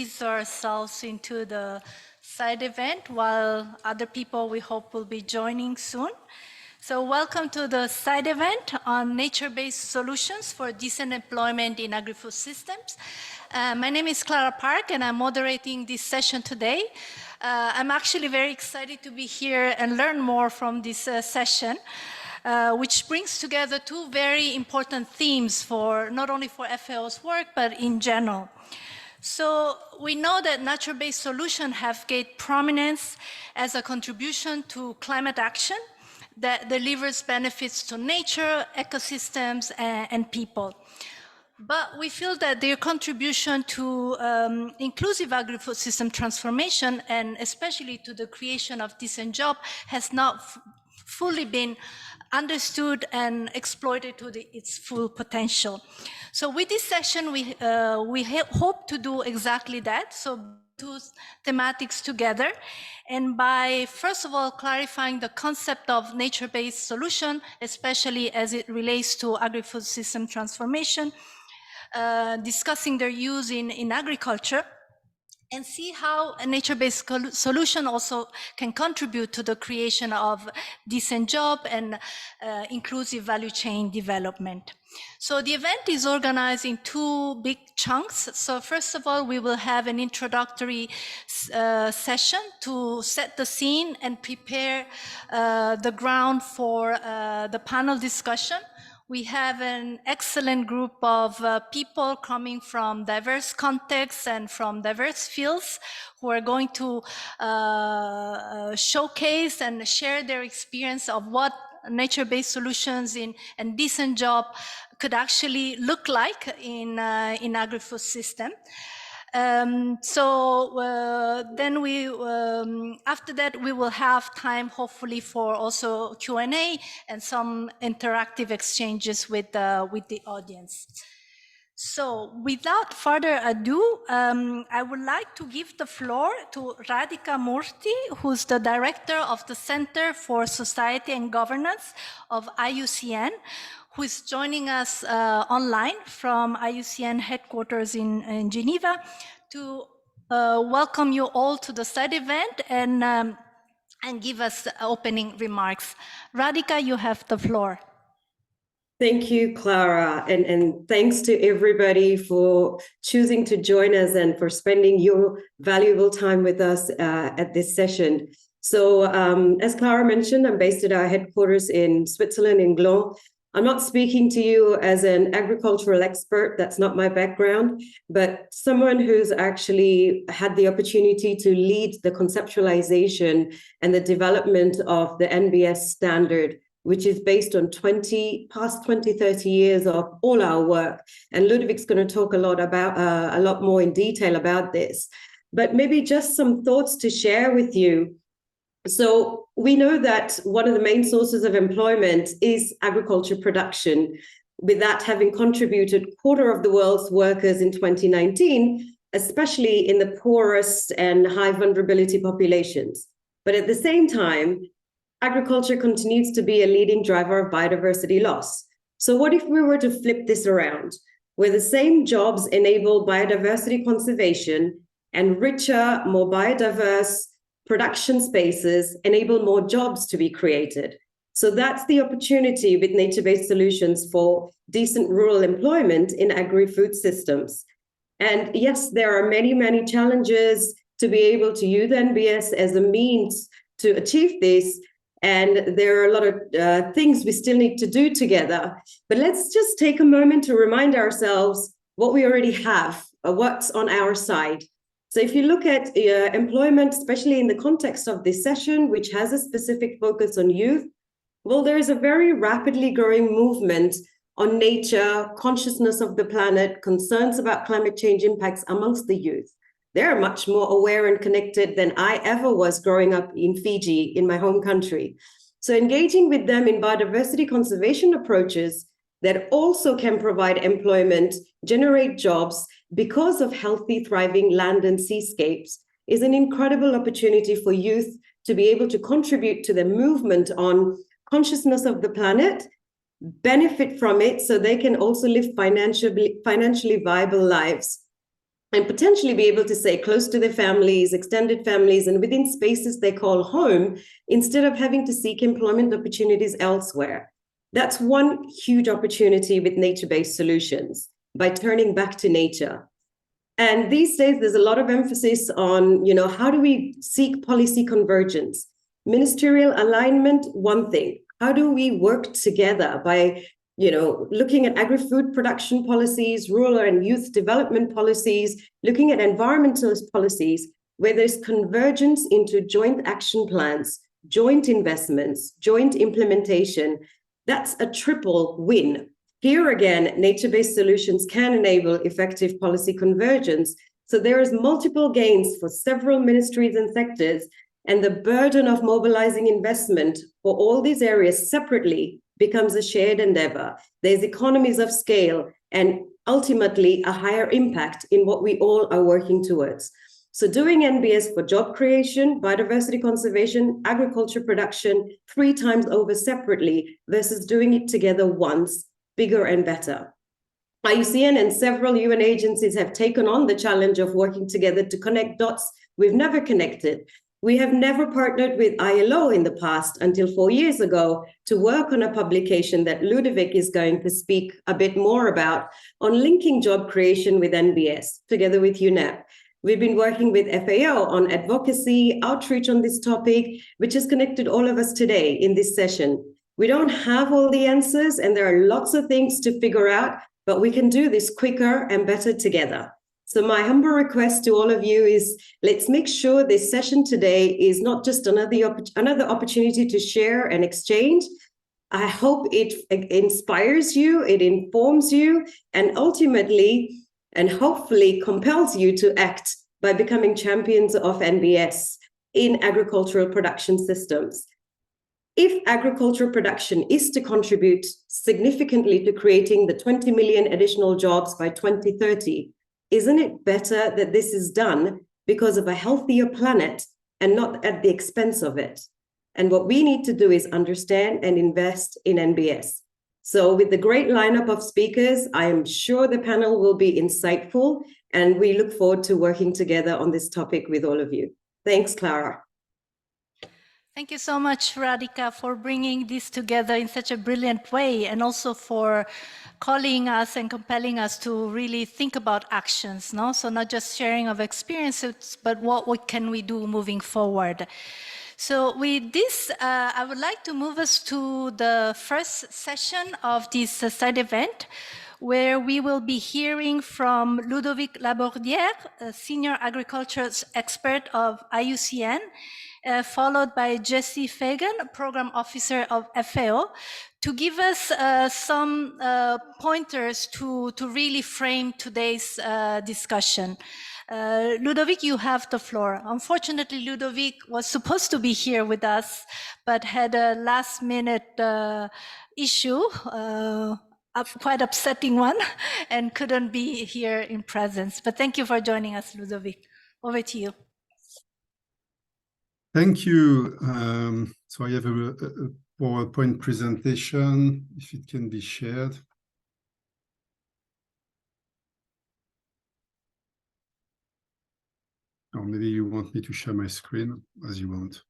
ease ourselves into the side event while other people we hope will be joining soon. So welcome to the side event on nature-based solutions for decent employment in agri-food systems. My name is Clara Park and I'm moderating this session today. I'm actually very excited to be here and learn more from this session. Which brings together two very important themes for not only for FAO's work, but in general. So we know that nature-based solutions have gained prominence as a contribution to climate action that delivers benefits to nature, ecosystems, and people. But we feel that their contribution to inclusive agri-food system transformation, and especially to the creation of decent jobs, has not fully been understood and exploited to its full potential. So with this session, we hope to do exactly that. So two thematics together. And by, first of all, clarifying the concept of nature-based solution, especially as it relates to agri-food system transformation, discussing their use in agriculture, and see how a nature-based solution also can contribute to the creation of decent job and inclusive value chain development. So the event is organized in two big chunks. So first of all, we will have an introductory session to set the scene and prepare the ground for the panel discussion. We have an excellent group of people coming from diverse contexts and from diverse fields who are going to showcase and share their experience of what nature-based solutions and decent job could actually look like in agri-food system. Then after that, we will have time, hopefully, for also Q&A and some interactive exchanges with the audience. So without further ado, I would like to give the floor to Radhika Murthy, who's the director of the Center for Society and Governance of IUCN, who is joining us online from IUCN headquarters in Geneva to welcome you all to the side event and give us opening remarks. Radhika, you have the floor. Thank you, Clara, and thanks to everybody for choosing to join us and for spending your valuable time with us at this session. So as Clara mentioned, I'm based at our headquarters in Switzerland, in Gland. I'm not speaking to you as an agricultural expert, that's not my background, but someone who's actually had the opportunity to lead the conceptualization and the development of the NBS standard, which is based on past 20, 30 years of all our work. And Ludwig's going to talk a lot more in detail about this. But maybe just some thoughts to share with you. So we know that one of the main sources of employment is agriculture production, with that having contributed a quarter of the world's workers in 2019, especially in the poorest and high vulnerability populations. But at the same time, agriculture continues to be a leading driver of biodiversity loss. So what if we were to flip this around, where the same jobs enable biodiversity conservation and richer, more biodiverse production spaces enable more jobs to be created? So that's the opportunity with nature-based solutions for decent rural employment in agri-food systems. And yes, there are many, many challenges to be able to use NBS as a means to achieve this. And there are a lot of things we still need to do together. But let's just take a moment to remind ourselves what we already have, what's on our side. So if you look at employment, especially in the context of this session, which has a specific focus on youth, well, there is a very rapidly growing movement on nature, consciousness of the planet, concerns about climate change impacts amongst the youth. They're much more aware and connected than I ever was growing up in Fiji, in my home country. So engaging with them in biodiversity conservation approaches that also can provide employment, generate jobs because of healthy, thriving land and seascapes is an incredible opportunity for youth to be able to contribute to the movement on consciousness of the planet, benefit from it so they can also live financially viable lives. and potentially be able to stay close to their families, extended families, and within spaces they call home, instead of having to seek employment opportunities elsewhere. That's one huge opportunity with nature-based solutions, by turning back to nature. And these days, there's a lot of emphasis on, how do we seek policy convergence? Ministerial alignment, one thing. How do we work together by looking at agri-food production policies, rural and youth development policies, looking at environmental policies, where there's convergence into joint action plans, joint investments, joint implementation. That's a triple win. Here again, nature-based solutions can enable effective policy convergence. So there is multiple gains for several ministries and sectors, and the burden of mobilizing investment for all these areas separately becomes a shared endeavor. There's economies of scale and ultimately a higher impact in what we all are working towards. So doing NBS for job creation, biodiversity conservation, agriculture production 3 times over separately versus doing it together once, bigger and better. IUCN and several UN agencies have taken on the challenge of working together to connect dots we've never connected. We have never partnered with ILO in the past until 4 years ago to work on a publication that Ludovic is going to speak a bit more about, on linking job creation with NBS together with UNEP. We've been working with FAO on advocacy, outreach on this topic, which has connected all of us today in this session. We don't have all the answers, and there are lots of things to figure out, but we can do this quicker and better together. So my humble request to all of you is, let's make sure this session today is not just another opportunity to share and exchange. I hope it inspires you, it informs you, and ultimately, and hopefully compels you to act by becoming champions of NBS in agricultural production systems. If agricultural production is to contribute significantly to creating the 20 million additional jobs by 2030, isn't it better that this is done because of a healthier planet and not at the expense of it? And what we need to do is understand and invest in NBS. So with the great lineup of speakers, I am sure the panel will be insightful, and we look forward to working together on this topic with all of you. Thanks, Clara. Thank you so much, Radhika, for bringing this together in such a brilliant way, and also for calling us and compelling us to really think about actions, no? So not just sharing of experiences, but what can we do moving forward. So with this, I would like to move us to the first session of this side event, where we will be hearing from Ludovic Labordière, a senior agriculture expert of IUCN, followed by Jessie Fagan, program officer of FAO, to give us some pointers to really frame today's discussion. Ludovic, you have the floor. Unfortunately, Ludovic was supposed to be here with us, but had a last-minute issue, a quite upsetting one, and couldn't be here in presence. But thank you for joining us, Ludovic. Over to you. Thank you. So I have a PowerPoint presentation, if it can be shared. Or maybe you want me to share my screen, as you want.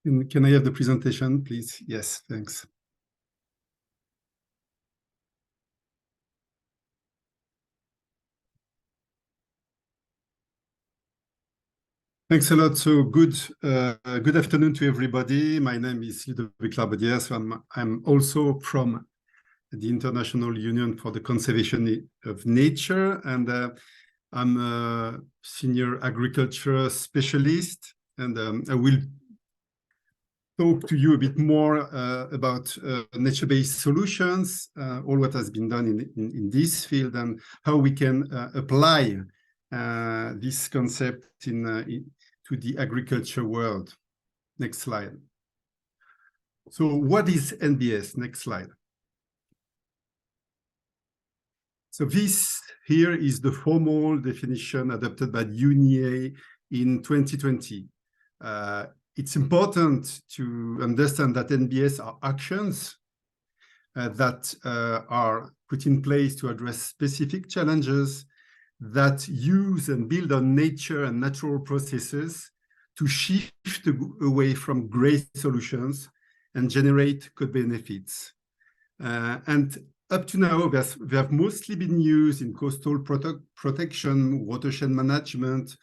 Can I have the presentation, please? Yes, thanks. Thanks a lot. So good afternoon to everybody. My name is Ludovic Labordière. So I'm also from the International Union for the Conservation of Nature, and I'm a senior agriculture specialist, and I will talk to you a bit more about nature-based solutions, all what has been done in this field, and how we can apply this concept to the agriculture world. Next slide. So what is NBS? Next slide. So this here is the formal definition adopted by UNEA in 2020. It's important to understand that NBS are actions that are put in place to address specific challenges that use and build on nature and natural processes to shift away from gray solutions and generate co-benefits. And up to now, they have mostly been used in coastal protection, watershed management,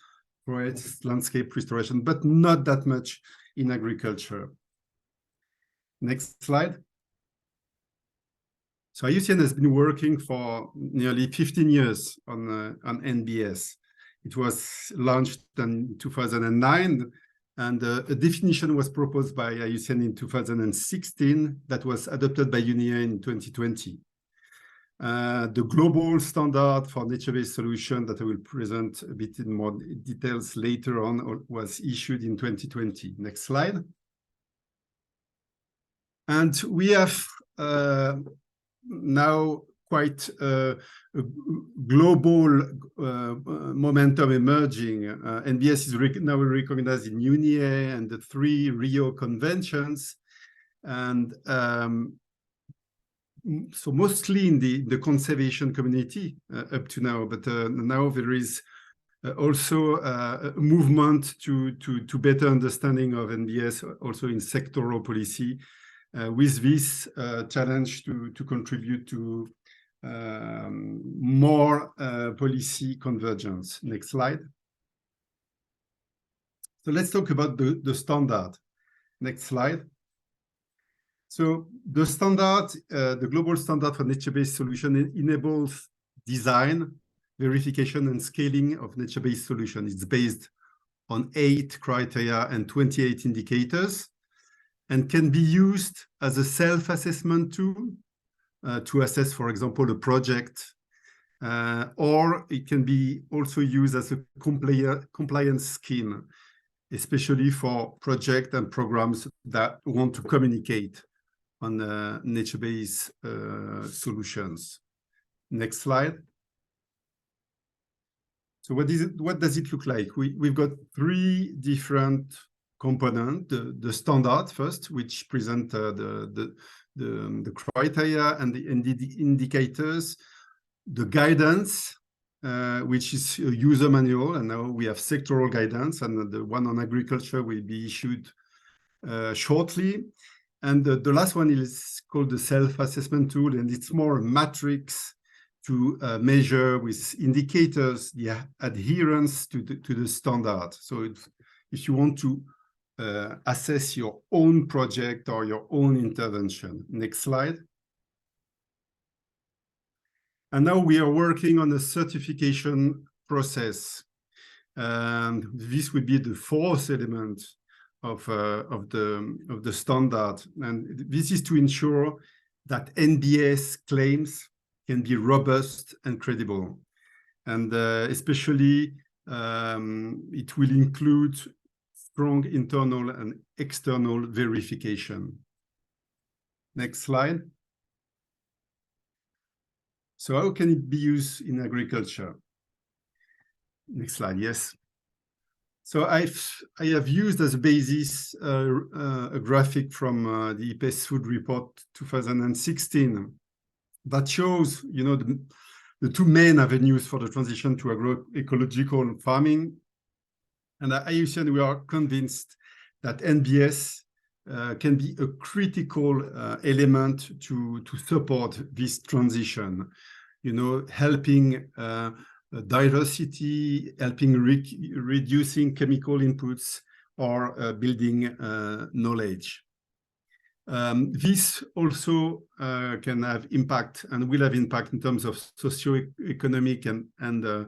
forest landscape restoration, but not that much in agriculture. Next slide. So IUCN has been working for nearly 15 years on NBS. It was launched in 2009, and a definition was proposed by IUCN in 2016 that was adopted by UNEA in 2020. The global standard for nature-based solution that I will present a bit in more details later on was issued in 2020. Next slide. And we have now quite a global momentum emerging. NBS is now recognized in UNEA and the 3 Rio conventions. And so mostly in the conservation community up to now, but now there is also a movement to better understanding of NBS also in sectoral policy, with this challenge to contribute to more policy convergence. Next slide. So let's talk about the standard. Next slide. So the standard, the global standard for nature-based solution enables design, verification, and scaling of nature-based solutions. It's based on 8 criteria and 28 indicators, and can be used as a self-assessment tool to assess, for example, a project, or it can be also used as a compliance scheme, especially for projects and programs that want to communicate on nature-based solutions. Next slide. So what does it look like? We've got 3 different components. The standard first, which present the criteria and the indicators. The guidance, which is a user manual, and now we have sectoral guidance, and the one on agriculture will be issued shortly. And the last one is called the self-assessment tool, and it's more a matrix to measure with indicators the adherence to the standard. So if you want to assess your own project or your own intervention. Next slide. And now we are working on a certification process. This would be the 4th element of the standard, and this is to ensure that NBS claims can be robust and credible, and especially it will include strong internal and external verification. Next slide. So how can it be used in agriculture? Next slide, yes. So I have used as a basis a graphic from the IPES Food Report 2016 that shows, you know, the 2 main avenues for the transition to agroecological farming. And at IUCN, we are convinced that NBS can be a critical element to support this transition, you know, helping diversity, helping reducing chemical inputs, or building knowledge. This also can have impact and will have impact in terms of socioeconomic and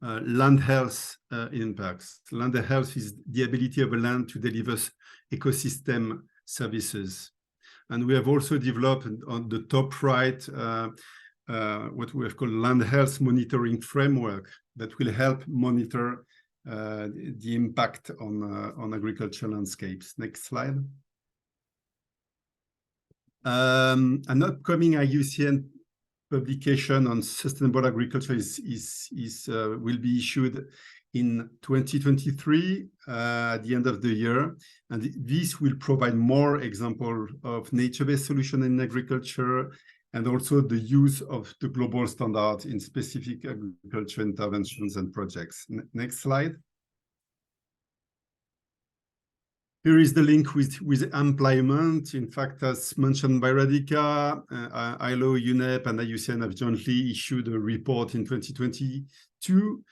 land health impacts. Land health is the ability of a land to deliver ecosystem services. And we have also developed on the top right what we have called land health monitoring framework that will help monitor the impact on agricultural landscapes. Next slide. An upcoming IUCN publication on sustainable agriculture will be issued in 2023 at the end of the year, and this will provide more examples of nature-based solutions in agriculture and also the use of the global standard in specific agriculture interventions and projects. Next slide. Here is the link with employment. In fact, as mentioned by Radhika, ILO, UNEP, and IUCN have jointly issued a report in 2022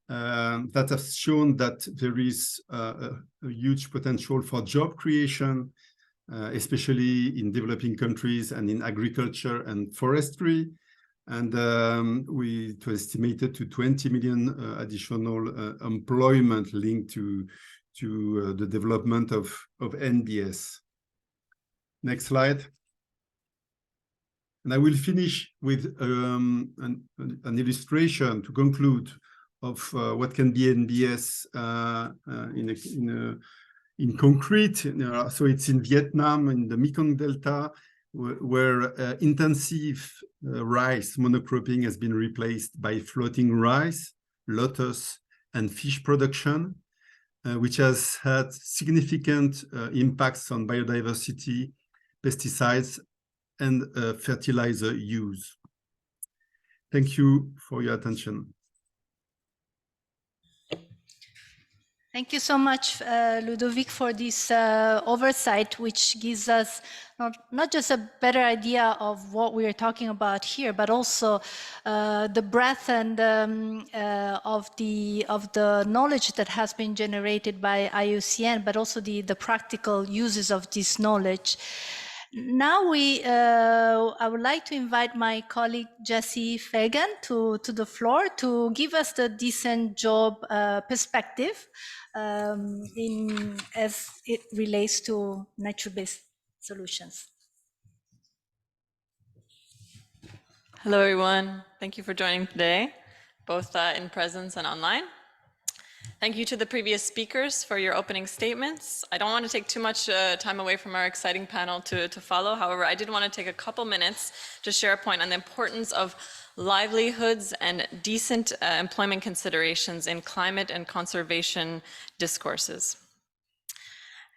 that has shown that there is a huge potential for job creation, especially in developing countries and in agriculture and forestry. And it was estimated to 20 million additional employment linked to the development of NBS. Next slide. And I will finish with an illustration to conclude of what can be NBS in concrete. So it's in Vietnam, in the Mekong Delta, where intensive rice monocropping has been replaced by floating rice, lotus, and fish production, which has had significant impacts on biodiversity, pesticides, and fertilizer use. Thank you for your attention. Thank you so much, Ludovic, for this oversight, which gives us not just a better idea of what we are talking about here, but also the breadth and of the knowledge that has been generated by IUCN, but also the practical uses of this knowledge. Now I would like to invite my colleague Jessie Fagan to the floor to give us the decent job perspective as it relates to nature-based solutions. Hello, everyone. Thank you for joining today, both in presence and online. Thank you to the previous speakers for your opening statements. I don't want to take too much time away from our exciting panel to follow. However, I did want to take a couple minutes to share a point on the importance of livelihoods and decent employment considerations in climate and conservation discourses.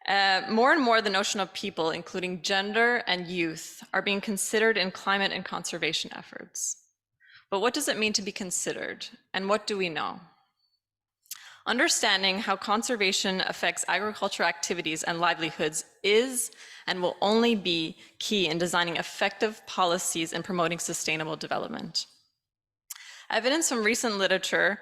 More and more, the notion of people, including gender and youth, are being considered in climate and conservation efforts. But what does it mean to be considered, and what do we know? Understanding how conservation affects agricultural activities and livelihoods is and will only be key in designing effective policies and promoting sustainable development. Evidence from recent literature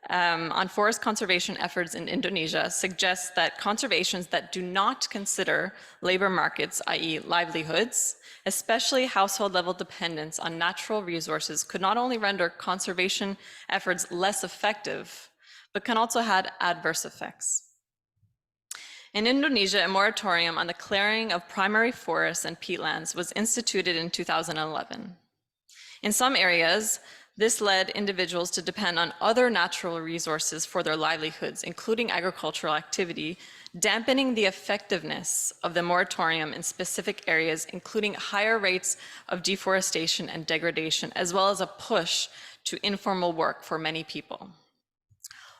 on forest conservation efforts in Indonesia suggests that conservations that do not consider labor markets, i.e. livelihoods, especially household level dependence on natural resources, could not only render conservation efforts less effective, but can also have adverse effects. In Indonesia, a moratorium on the clearing of primary forests and peatlands was instituted in 2011. In some areas, this led individuals to depend on other natural resources for their livelihoods, including agricultural activity, dampening the effectiveness of the moratorium in specific areas, including higher rates of deforestation and degradation, as well as a push to informal work for many people.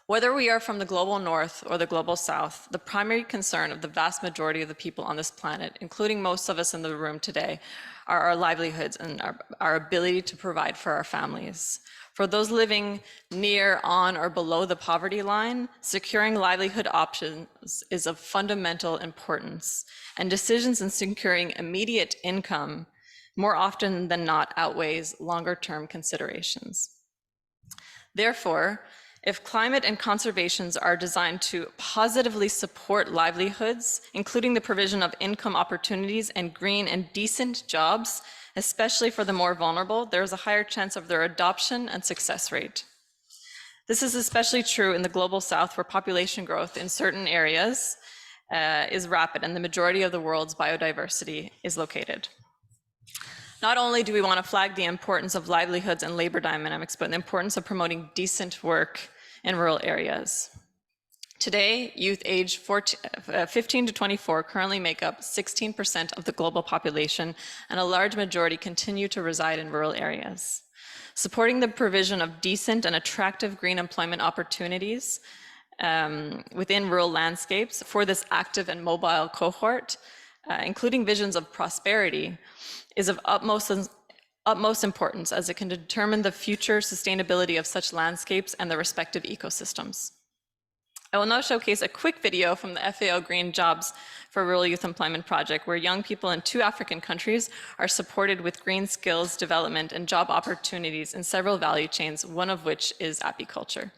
Whether we are from the global north or the global south, the primary concern of the vast majority of the people on this planet, including most of us in the room today, are our livelihoods and our ability to provide for our families. For those living near, on, or below the poverty line, securing livelihood options is of fundamental importance, and decisions in securing immediate income more often than not outweighs longer-term considerations. Therefore, if climate and conservations are designed to positively support livelihoods, including the provision of income opportunities and green and decent jobs, especially for the more vulnerable, there is a higher chance of their adoption and success rate. This is especially true in the global south, where population growth in certain areas is rapid and the majority of the world's biodiversity is located. Not only do we want to flag the importance of livelihoods and labor dynamics, but the importance of promoting decent work in rural areas. Today, youth aged 15 to 24 currently make up 16% of the global population, and a large majority continue to reside in rural areas. supporting the provision of decent and attractive green employment opportunities within rural landscapes for this active and mobile cohort, including visions of prosperity, is of utmost importance as it can determine the future sustainability of such landscapes and the respective ecosystems. I will now showcase a quick video from the FAO Green Jobs for Rural Youth Employment Project, where young people in 2 African countries are supported with green skills development and job opportunities in several value chains, one of which is apiculture.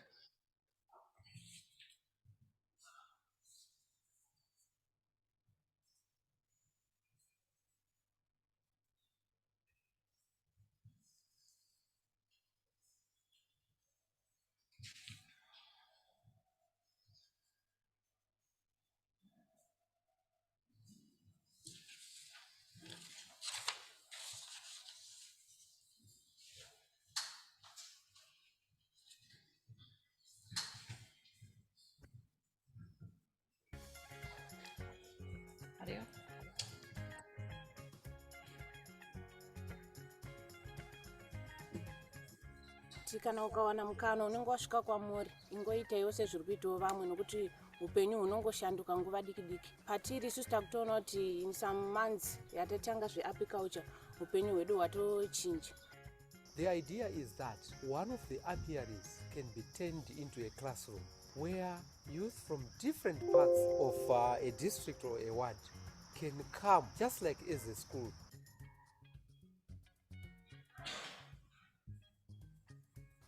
Audio. Kana ukawana mukana unenge wasvika kwamuri ingoiteiwo sezviri kuitawo vamwe nokuti upenyu hunongoshanduka nguva diki diki. Patiri isusu takutoona kuti in some months yatatanga zveapiculture upenyu hwedu hwatochinja. The idea is that one of the apiaries can be turned into a classroom where youth from different parts of a district or a ward can come just like as a school.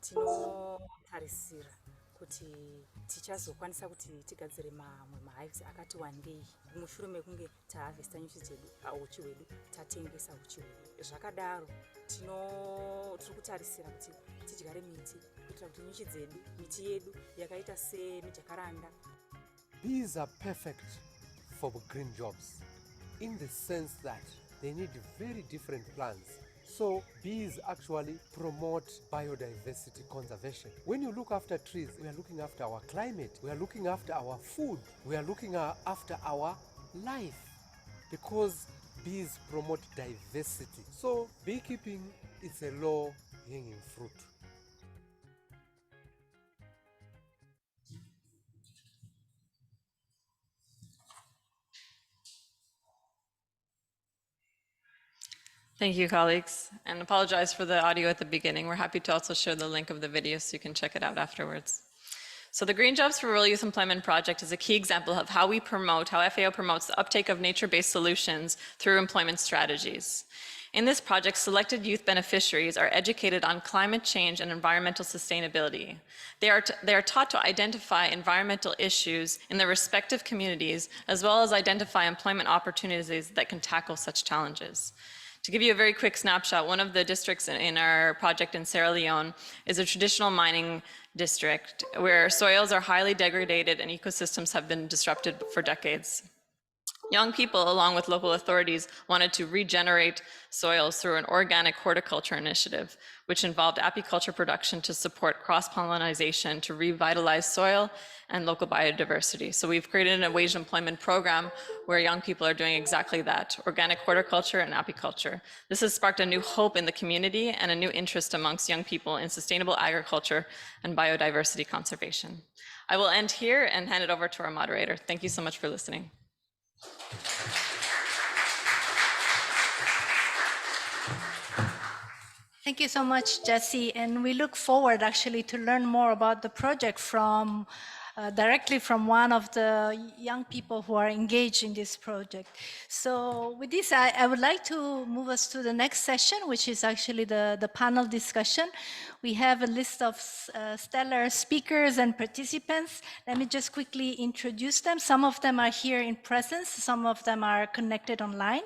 Tinotarisira kuti tichazokwanisa kuti tigadzire mamwe mahives akati wandei mushure mekunge tahavesta nyuchi dzedu uchi hwedu tatengesa uchi hwedu. Zvakadaro tiri kutarisira kuti tidyare miti kuitira kuti nyuchi dzedu, miti yedu yakaita semijakaranda. Bees are perfect for green jobs in the sense that they need very different plants. So bees actually promote biodiversity conservation. When you look after trees, we are looking after our climate, we are looking after our food, we are looking after our life, because bees promote diversity. So beekeeping is a low-hanging fruit. Thank you, colleagues, and apologize for the audio at the beginning. We're happy to also share the link of the video so you can check it out afterwards. So the Green Jobs for Rural Youth Employment Project is a key example of how FAO promotes the uptake of nature-based solutions through employment strategies. In this project, selected youth beneficiaries are educated on climate change and environmental sustainability. They are taught to identify environmental issues in their respective communities, as well as identify employment opportunities that can tackle such challenges. To give you a very quick snapshot, one of the districts in our project in Sierra Leone is a traditional mining district where soils are highly degraded and ecosystems have been disrupted for decades. Young people, along with local authorities, wanted to regenerate soils through an organic horticulture initiative, which involved apiculture production to support cross-pollination to revitalize soil and local biodiversity. So we've created a wage employment program where young people are doing exactly that, organic horticulture and apiculture. This has sparked a new hope in the community and a new interest amongst young people in sustainable agriculture and biodiversity conservation. I will end here and hand it over to our moderator. Thank you so much for listening. Thank you so much, Jessie. And we look forward actually to learn more about the project from directly from one of the young people who are engaged in this project. So with this, I would like to move us to the next session, which is actually the panel discussion. We have a list of stellar speakers and participants. Let me just quickly introduce them. Some of them are here in presence, some of them are connected online.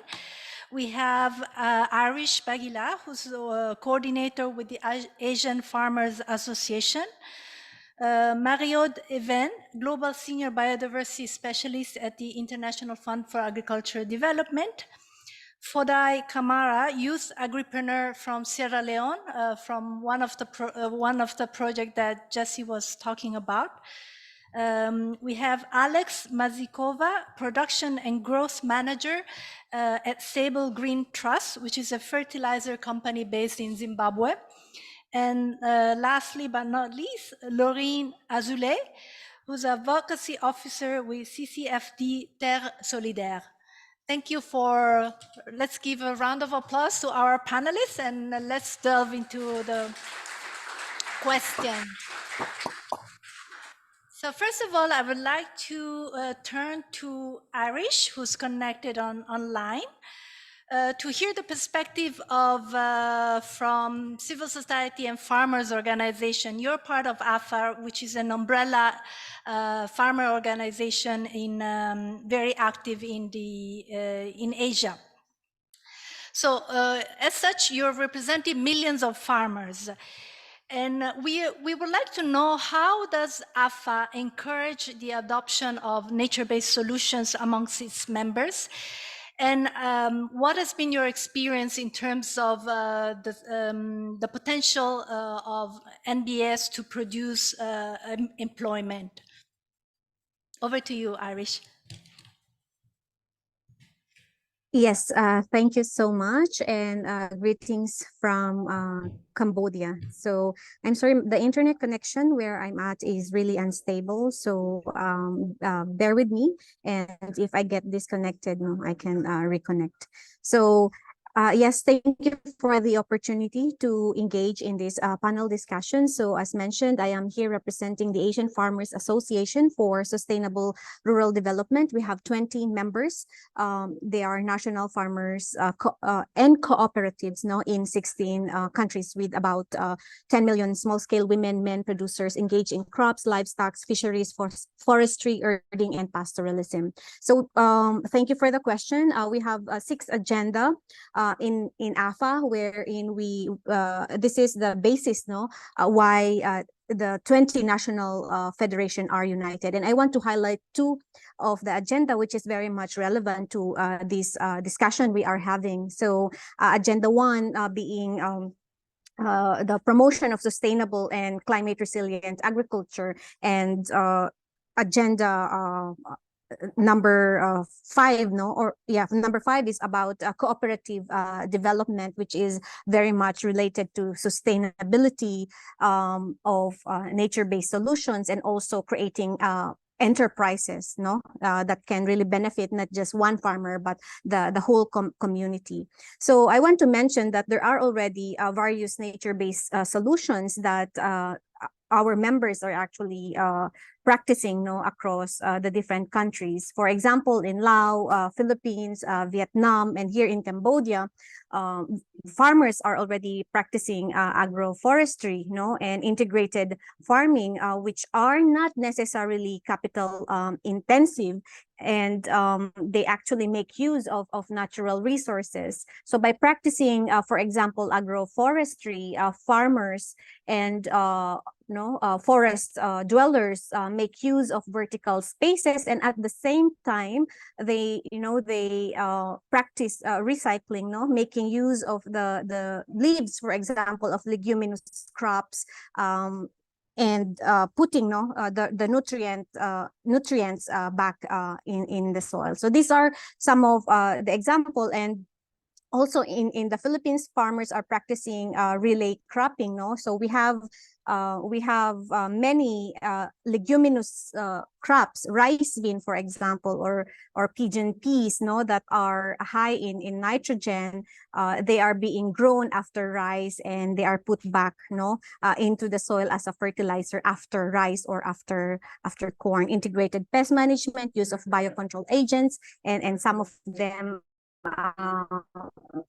We have Arish Bagila, who's a coordinator with the Asian Farmers Association. Mariod Even, Global Senior Biodiversity Specialist at the International Fund for Agricultural Development. Fodai Kamara, Youth Agripreneur from Sierra Leone, from one of the projects that Jessie was talking about. We have Alex Mazikova, Production and Growth Manager at Sable Green Trust, which is a fertilizer company based in Zimbabwe. And lastly but not least, Laurine Azoulay, who's advocacy officer with CCFD Terre Solidaire. Thank you for, let's give a round of applause to our panelists and let's delve into the question. So first of all, I would like to turn to Irish, who's connected online, to hear the perspective of from civil society and farmers organization. You're part of AFAR, which is an umbrella farmer organization in very active in in Asia. So as such, you're representing millions of farmers. And we would like to know, how does AFA encourage the adoption of nature-based solutions amongst its members? And what has been your experience in terms of the potential of NBS to produce employment? Over to you, Irish. Yes, thank you so much, and greetings from Cambodia. So I'm sorry, the internet connection where I'm at is really unstable, so bear with me, and if I get disconnected, no, I can reconnect. So yes, thank you for the opportunity to engage in this panel discussion. So as mentioned, I am here representing the Asian Farmers Association for Sustainable Rural Development. We have 20 members. They are national farmers and cooperatives, no, in 16 countries, with about 10 million small-scale women, men producers engaged in crops, livestock, fisheries, forestry, herding, and pastoralism. So thank you for the question. We have 6 agenda in AFA, wherein we this is the basis, no, why the 20 national federation are united. And I want to highlight 2 of the agenda, which is very much relevant to this discussion we are having. So agenda 1 being the promotion of sustainable and climate resilient agriculture, and agenda number 5, no, or yeah, number 5 is about cooperative development, which is very much related to sustainability of nature-based solutions, and also creating enterprises, no, that can really benefit not just one farmer but the whole community. So I want to mention that there are already various nature-based solutions that our members are actually practicing, no, across the different countries. For example, in Laos, Philippines, Vietnam, and here in Cambodia, farmers are already practicing agroforestry, no, and integrated farming, which are not necessarily capital intensive, and they actually make use of natural resources. So by practicing, for example, agroforestry, farmers and forest dwellers make use of vertical spaces, and at the same time they practice recycling, no, making use of the leaves, for example, of leguminous crops, and putting the nutrients back in the soil. So these are some of the example. And also in the Philippines, farmers are practicing relay cropping, no. So we have many leguminous crops, rice bean, for example, or pigeon peas, no, that are high in nitrogen. They are being grown after rice, and they are put back, no, into the soil as a fertilizer after rice or after corn. Integrated pest management, use of biocontrol agents, and some of them,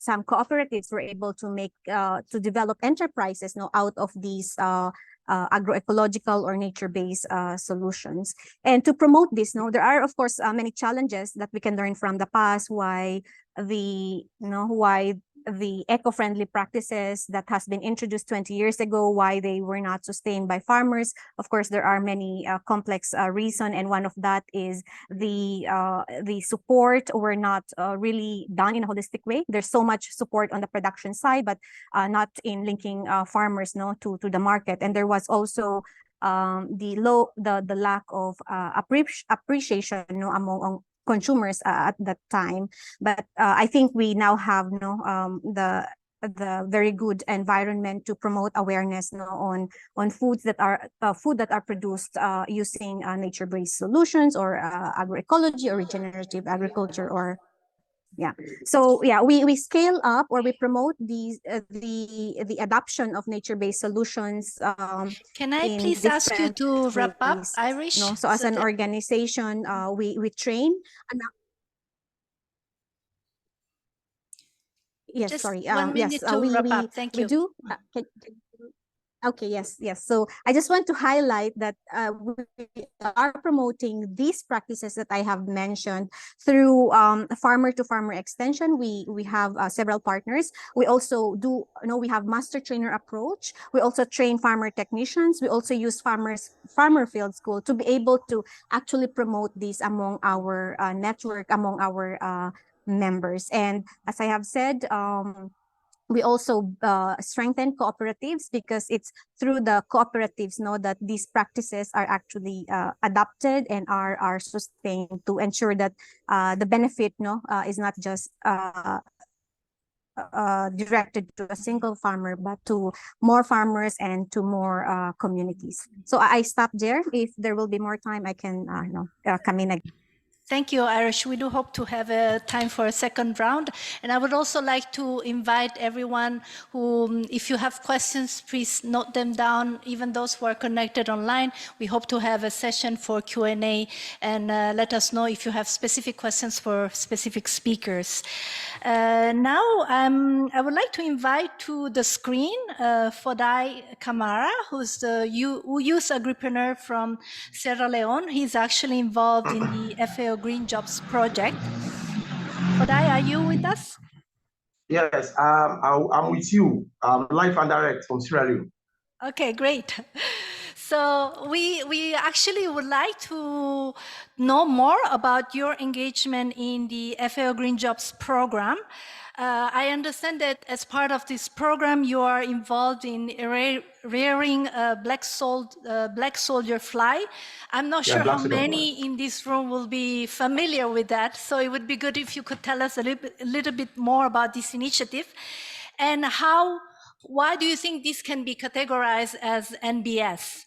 some cooperatives were able to make to develop enterprises, no, out of these agroecological or nature-based solutions. And to promote this, no, there are of course many challenges that we can learn from the past, why the eco-friendly practices that has been introduced 20 years ago, why they were not sustained by farmers. Of course, there are many complex reasons, and one of that is the support were not really done in a holistic way. There's so much support on the production side, but not in linking farmers, no, to the market. And there was also the lack of appreciation, no, among consumers at that time. But I think we now have the the very good environment to promote awareness on foods that are produced using nature-based solutions or agroecology or regenerative agriculture or we scale up or we promote these the adoption of nature-based solutions Can I in please ask you different to wrap up, ways. Irish? So as an organization, we train. Yes, just sorry. 1 minute to wrap up. Thank you. We do. Okay, yes. So I just want to highlight that we are promoting these practices that I have mentioned through farmer to farmer extension. We have several partners. We also do, we have master trainer approach. We also train farmer technicians. We also use farmer field school to be able to actually promote this among our network, among our members. And as I have said, we also strengthen cooperatives because it's through the cooperatives that these practices are actually adopted and are sustained to ensure that the benefit is not just directed to a single farmer, but to more farmers and to more communities. So I stop there. If there will be more time, I can come in again. Thank you, Irish. We do hope to have a time for a second round. And I would also like to invite everyone who, if you have questions, please note them down, even those who are connected online. We hope to have a session for Q&A and let us know if you have specific questions for specific speakers. Now, I would like to invite to the screen Fodai Kamara, who's the youth agripreneur from Sierra Leone. He's actually involved in the FAO Green Jobs project. Fodai, are you with us? Yes, I'm with you. I'm live and direct from Sierra Leone. Okay, great. So we actually would like to know more about your engagement in the FAO Green Jobs program. I understand that as part of this program, you are involved in rearing a black soldier fly. I'm not sure how many in this room will be familiar with that. So it would be good if you could tell us a little bit more about this initiative and why do you think this can be categorized as NBS?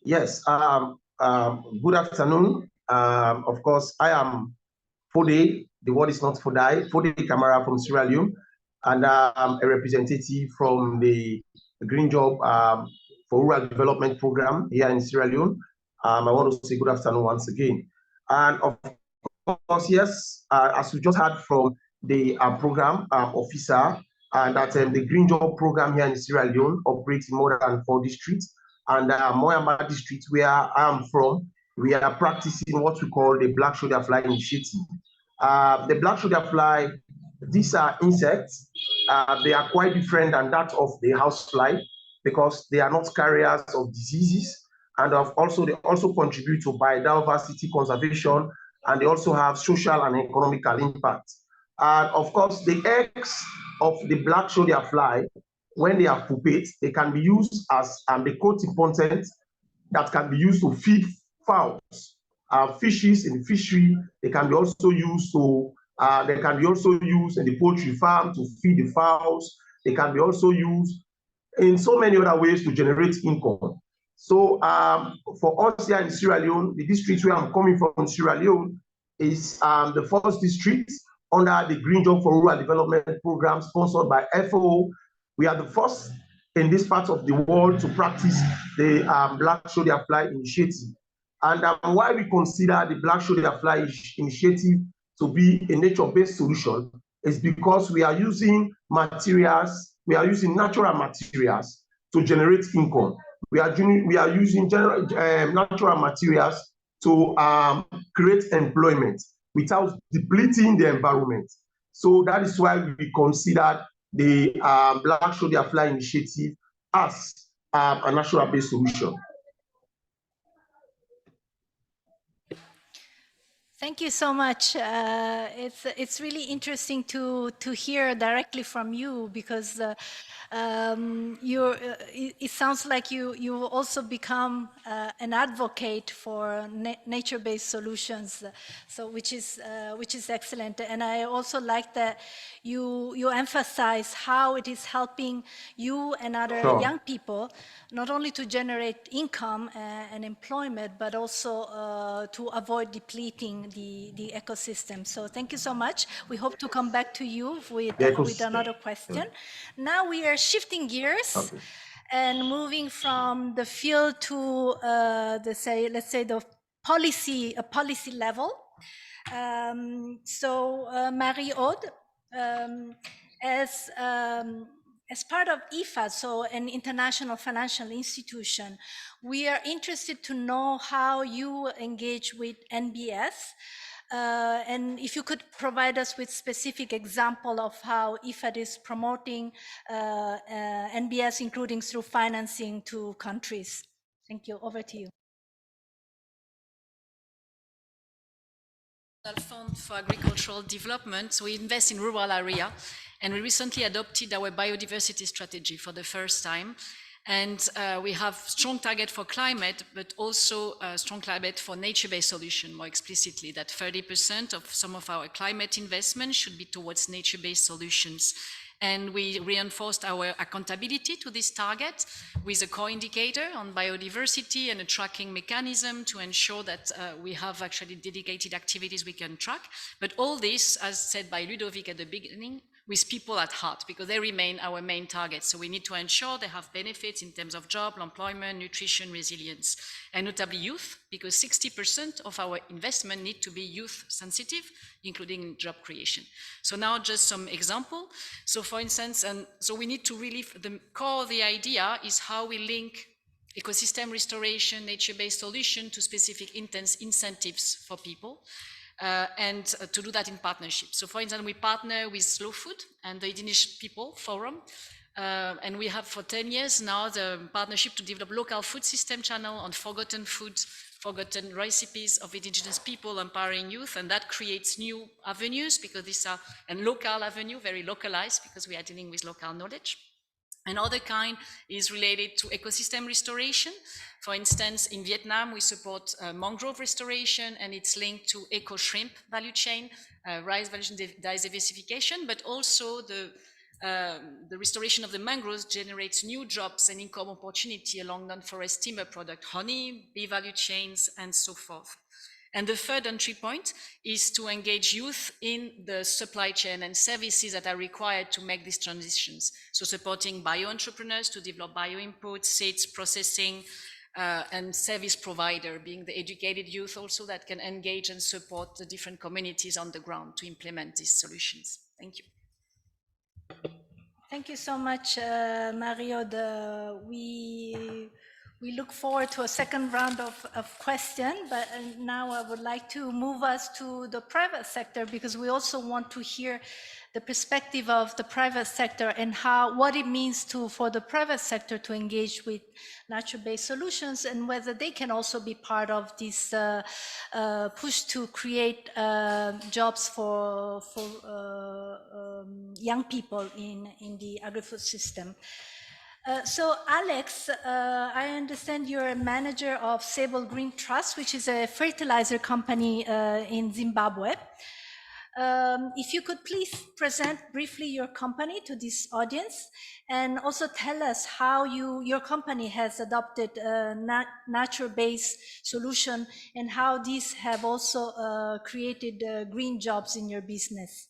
Yes, good afternoon. Of course, I am Fode, the word is not Fodai, Fode Kamara from Sierra Leone, and I'm a representative from the Green Job for Rural Development Program here in Sierra Leone. I want to say good afternoon once again. And of course, yes, as we just heard from the program officer, that the Green Job program here in Sierra Leone operates in more than 4 districts. And Moyamba district, where I am from, we are practicing what we call the Black Shoulder Fly Initiative. The Black Shoulder Fly, these are insects. They are quite different than that of the housefly because they are not carriers of diseases. And they also contribute to biodiversity conservation, and they also have social and economical impact. And of course, the eggs of the black shoulder fly, when they are pupate, they can be used as the coating content that can be used to feed fowls. Fishes in the fishery, they can be also used in the poultry farm to feed the fowls. They can be also used in so many other ways to generate income. So for us here in Sierra Leone, the district where I'm coming from, Sierra Leone, is the first district under the Green Job for Rural Development Program sponsored by FAO. We are the first in this part of the world to practice the Black Shoulder Fly Initiative. And why we consider the Black Shoulder Fly Initiative to be a nature-based solution is because we are using natural materials to generate income. We are using natural materials to create employment without depleting the environment. So that is why we considered the Black Shoulder Fly Initiative as a natural-based solution. Thank you so much. It's really interesting to hear directly from you because It sounds like you also become an advocate for nature-based solutions, so which is excellent. And I also like that you emphasize how it is helping you and other Sure. young people not only to generate income and employment, but also to avoid depleting the ecosystem. So thank you so much. We hope to come back to you with another question. Now we are shifting gears and moving from the field to let's say the policy level. Marie-Aude, as part of IFAD, so an international financial institution, we are interested to know how you engage with NBS. And if you could provide us with specific example of how IFAD is promoting NBS, including through financing to countries. Thank you. Over to you. Fund for Agricultural Development. So we invest in rural area, and we recently adopted our biodiversity strategy for the first time. And we have strong target for climate, but also a strong climate for nature-based solution, more explicitly, that 30% of some of our climate investment should be towards nature-based solutions. And we reinforced our accountability to this target with a core indicator on biodiversity and a tracking mechanism to ensure that we have actually dedicated activities we can track. But all this, as said by Ludovic at the beginning, with people at heart, because they remain our main targets. So we need to ensure they have benefits in terms of job, employment, nutrition, resilience, and notably youth, because 60% of our investment need to be youth sensitive, including job creation. So now just some example. So for instance, so we need to really, the core of the idea is how we link ecosystem restoration, nature-based solution to specific intense incentives for people. And to do that in partnership. So for instance, we partner with Slow Food and the Indigenous People Forum. And we have for 10 years now the partnership to develop local food system channel on forgotten foods, forgotten recipes of indigenous people, empowering youth. And that creates new avenues because these are a local avenue, very localized because we are dealing with local knowledge. Another kind is related to ecosystem restoration. For instance, in Vietnam, we support mangrove restoration, and it's linked to eco-shrimp value chain, rice value chain diversification, but also the restoration of the mangroves generates new jobs and income opportunity along non-forest timber product, honey, bee value chains, and so forth. And the third entry point is to engage youth in the supply chain and services that are required to make these transitions. So supporting bio-entrepreneurs to develop bio-inputs, seeds, processing, and service provider, being the educated youth also that can engage and support the different communities on the ground to implement these solutions. Thank you. Thank you so much, Marie-Aude. We look forward to a second round of questions, but now I would like to move us to the private sector because we also want to hear the perspective of the private sector and what it means for the private sector to engage with nature-based solutions and whether they can also be part of this push to create jobs for young people in the agri-food system. So Alex, I understand you're a manager of Sable Green Trust, which is a fertilizer company in Zimbabwe. If you could please present briefly your company to this audience and also tell us how your company has adopted a nature-based solution and how these have also created green jobs in your business.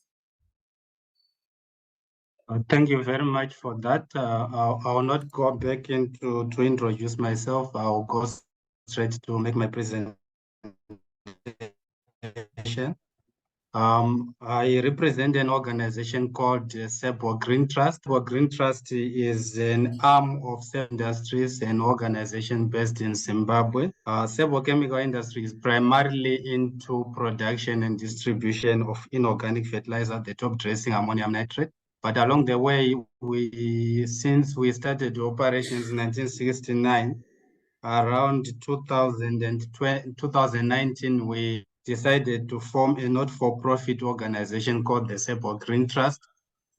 Thank you very much for that. I will not go back into to introduce myself. I'll go straight to make my presentation. I represent an organization called Sable Green Trust. Sable Green Trust is an arm of Sable Industries, an organization based in Zimbabwe. Sable Chemical Industry is primarily into production and distribution of inorganic fertilizer, the top dressing ammonium nitrate. But along the way, since we started operations in 1969, around 2019, we decided to form a not-for-profit organization called the Sable Green Trust,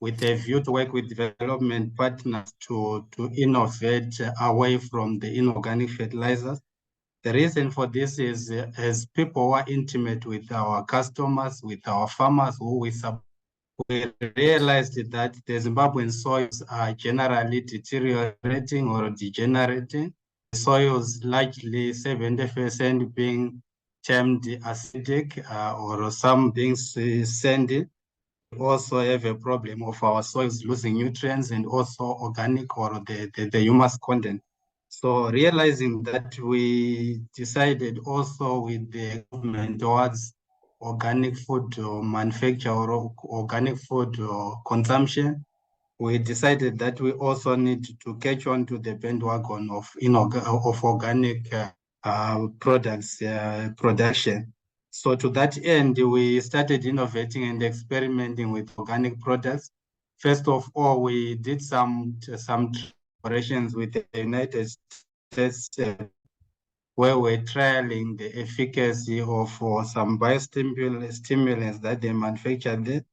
with a view to work with development partners to innovate away from the inorganic fertilizers. The reason for this is as people who are intimate with our customers, with our farmers who we support, we realized that the Zimbabwean soils are generally deteriorating or degenerating. The soils largely 70% being termed acidic or some being sandy. We also have a problem of our soils losing nutrients and also organic or the humus content. So realizing that, we decided also with the government towards organic food manufacture or organic food consumption, we decided that we also need to catch on to the bandwagon of organic products production. So to that end, we started innovating and experimenting with organic products. First of all, we did some operations with the United States where we're trialing the efficacy of some biostimulants that they manufactured there.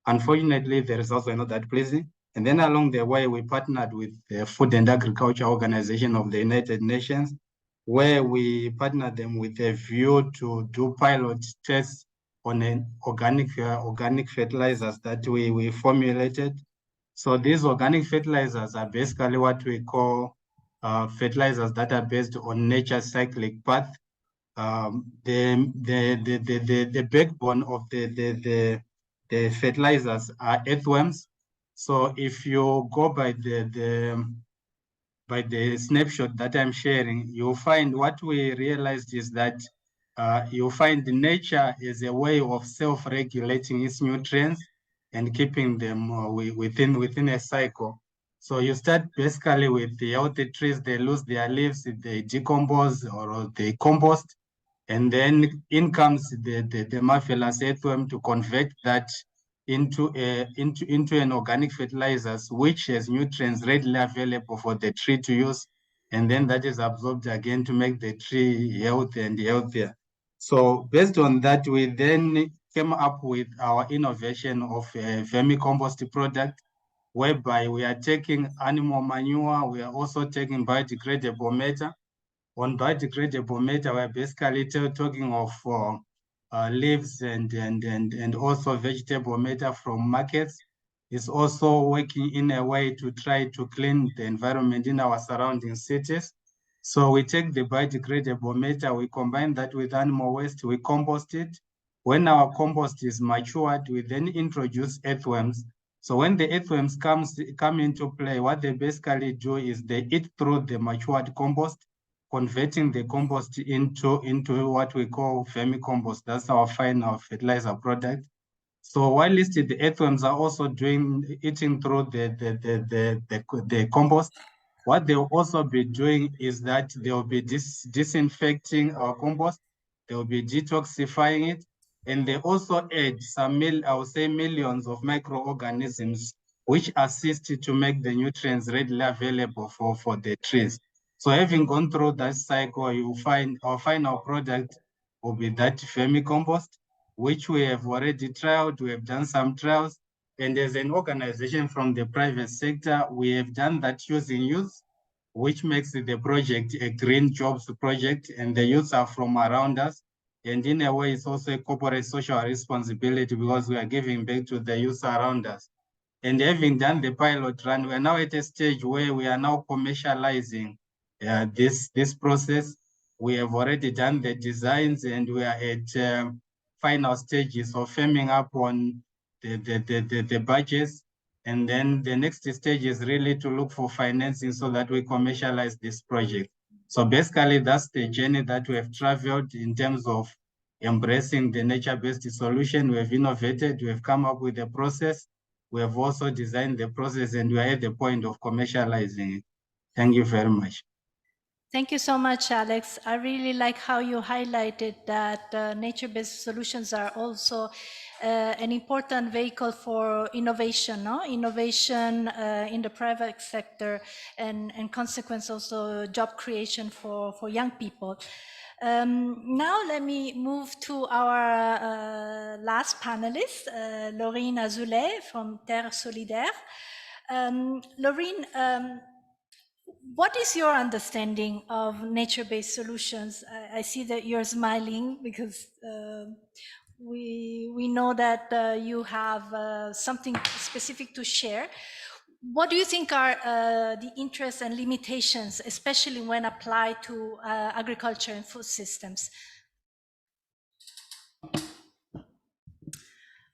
Unfortunately, the results were not that pleasing. And then along the way, we partnered with the Food and Agriculture Organization of the United Nations, where we partnered them with a view to do pilot tests on an organic fertilizers that we formulated. So these organic fertilizers are basically what we call fertilizers that are based on nature's cyclic path. The backbone of the fertilizers are earthworms. So if you go by the snapshot that I'm sharing, you'll find what we realized is that you'll find the nature is a way of self-regulating its nutrients and keeping them within a cycle. So you start basically with the healthy trees, they lose their leaves, they decompose or they compost, and then in comes the marvelous earthworm to convert that into an organic fertilizers, which has nutrients readily available for the tree to use, and then that is absorbed again to make the tree healthy and healthier. So based on that, we then came up with our innovation of a vermicompost product, whereby we are taking animal manure, we are also taking biodegradable matter. On biodegradable matter, we're basically talking of leaves and also vegetable matter from markets. It's also working in a way to try to clean the environment in our surrounding cities. So we take the biodegradable matter, we combine that with animal waste, we compost it. When our compost is matured, we then introduce earthworms. So when the earthworms come into play, what they basically do is they eat through the matured compost, converting the compost into what we call vermicompost. That's our final fertilizer product. So while listed, the earthworms are also eating through the compost. What they'll also be doing is that they'll be disinfecting our compost, they'll be detoxifying it, and they also add some, I would say, millions of microorganisms which assist to make the nutrients readily available for the trees. So having gone through that cycle, you'll find our final product will be that vermicompost, which we have already trialed. We have done some trials. And as an organization from the private sector, we have done that using youth, which makes the project a green jobs project, and the youth are from around us. And in a way, it's also a corporate social responsibility because we are giving back to the youth around us. And having done the pilot run, we're now at a stage where we are now commercializing this process. We have already done the designs and we are at final stages of firming up on the budgets. And then the next stage is really to look for financing so that we commercialize this project. So basically, that's the journey that we have traveled in terms of embracing the nature-based solution. We have innovated, we have come up with a process. We have also designed the process and we are at the point of commercializing it. Thank you very much. Thank you so much, Alex. I really like how you highlighted that nature-based solutions are also an important vehicle for innovation, no? Innovation in the private sector and consequence also job creation for young people. Now let me move to our last panelist, Laurine Azoulay from Terre Solidaire. Laurine, what is your understanding of nature-based solutions? I see that you're smiling because we know that you have something specific to share. What do you think are the interests and limitations, especially when applied to agriculture and food systems?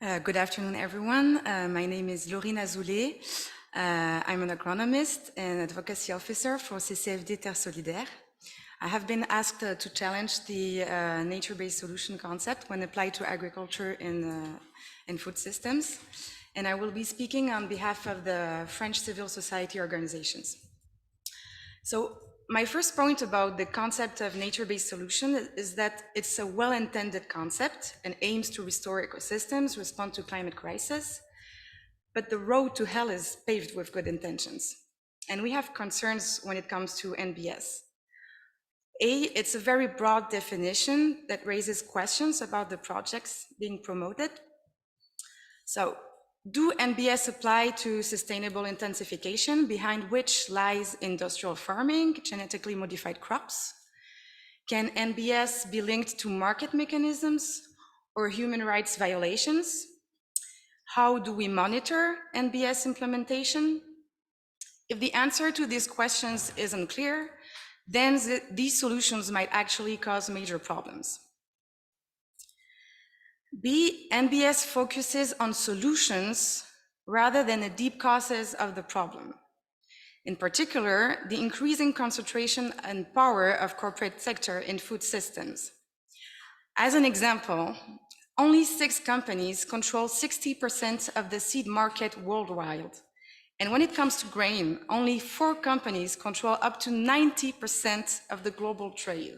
Good afternoon, everyone. My name is Laurine Azoulay. I'm an agronomist and advocacy officer for CCFD Terre Solidaire. I have been asked to challenge the nature-based solution concept when applied to agriculture and food systems. And I will be speaking on behalf of the French civil society organizations. So my first point about the concept of nature-based solution is that it's a well-intended concept and aims to restore ecosystems, respond to climate crisis, but the road to hell is paved with good intentions. And we have concerns when it comes to NBS. It's a very broad definition that raises questions about the projects being promoted. So, do NBS apply to sustainable intensification, behind which lies industrial farming, genetically modified crops? Can NBS be linked to market mechanisms or human rights violations? How do we monitor NBS implementation? If the answer to these questions is unclear, then these solutions might actually cause major problems. NBS focuses on solutions rather than the deep causes of the problem. In particular, the increasing concentration and power of corporate sector in food systems. As an example, only 6 companies control 60% of the seed market worldwide. And when it comes to grain, only 4 companies control up to 90% of the global trade.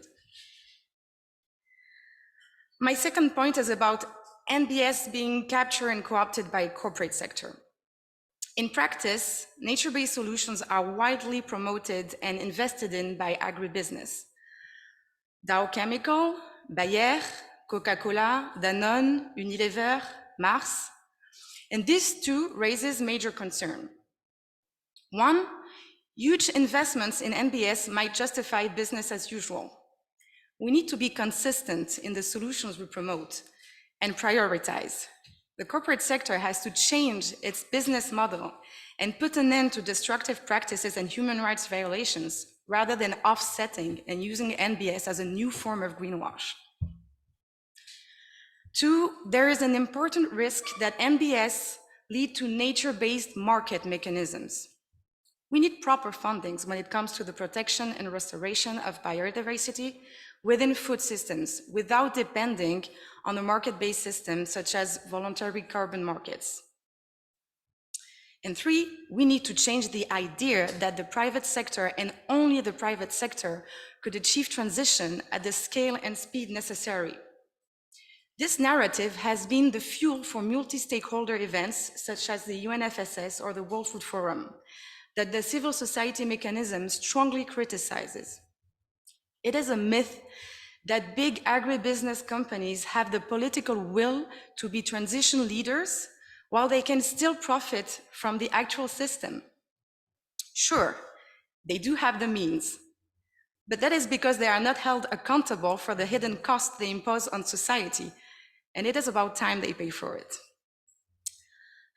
My second point is about NBS being captured and co-opted by corporate sector. In practice, nature-based solutions are widely promoted and invested in by agribusiness. Dow Chemical, Bayer, Coca-Cola, Danone, Unilever, Mars. And this too raises major concern. One, huge investments in NBS might justify business as usual. We need to be consistent in the solutions we promote and prioritize. The corporate sector has to change its business model and put an end to destructive practices and human rights violations, rather than offsetting and using NBS as a new form of greenwash. 2, there is an important risk that NBS lead to nature-based market mechanisms. We need proper fundings when it comes to the protection and restoration of biodiversity within food systems, without depending on a market-based system such as voluntary carbon markets. And 3, we need to change the idea that the private sector and only the private sector could achieve transition at the scale and speed necessary. This narrative has been the fuel for multi-stakeholder events such as the UNFSS or the World Food Forum, that the civil society mechanism strongly criticizes. It is a myth that big agribusiness companies have the political will to be transition leaders while they can still profit from the actual system. Sure, they do have the means, but that is because they are not held accountable for the hidden costs they impose on society, and it is about time they pay for it.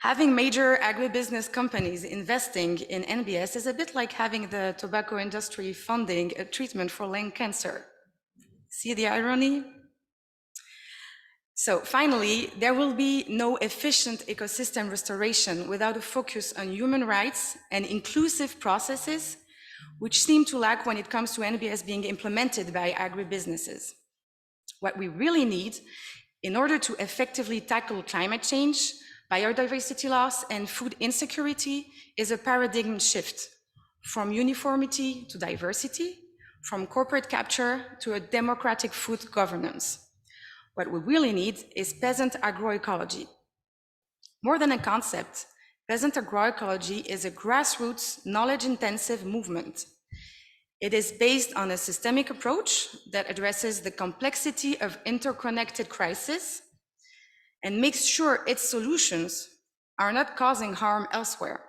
Having major agribusiness companies investing in NBS is a bit like having the tobacco industry funding a treatment for lung cancer. See the irony? So finally, there will be no efficient ecosystem restoration without a focus on human rights and inclusive processes, which seem to lack when it comes to NBS being implemented by agribusinesses. What we really need, in order to effectively tackle climate change, biodiversity loss, and food insecurity, is a paradigm shift from uniformity to diversity, from corporate capture to a democratic food governance. What we really need is peasant agroecology. More than a concept, peasant agroecology is a grassroots, knowledge-intensive movement. It is based on a systemic approach that addresses the complexity of interconnected crises and makes sure its solutions are not causing harm elsewhere.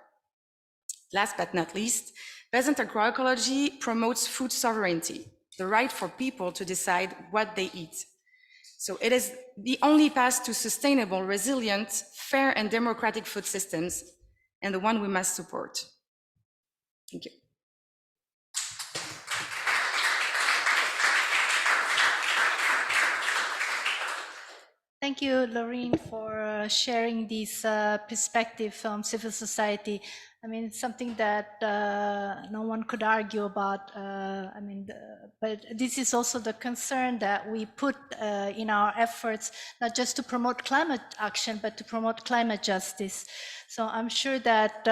Last but not least, peasant agroecology promotes food sovereignty, the right for people to decide what they eat. So it is the only path to sustainable, resilient, fair, and democratic food systems, and the one we must support. Thank you. Thank you, Laureen, for sharing this perspective from civil society. I mean, it's something that no one could argue about. But this is also the concern that we put in our efforts, not just to promote climate action, but to promote climate justice. So I'm sure that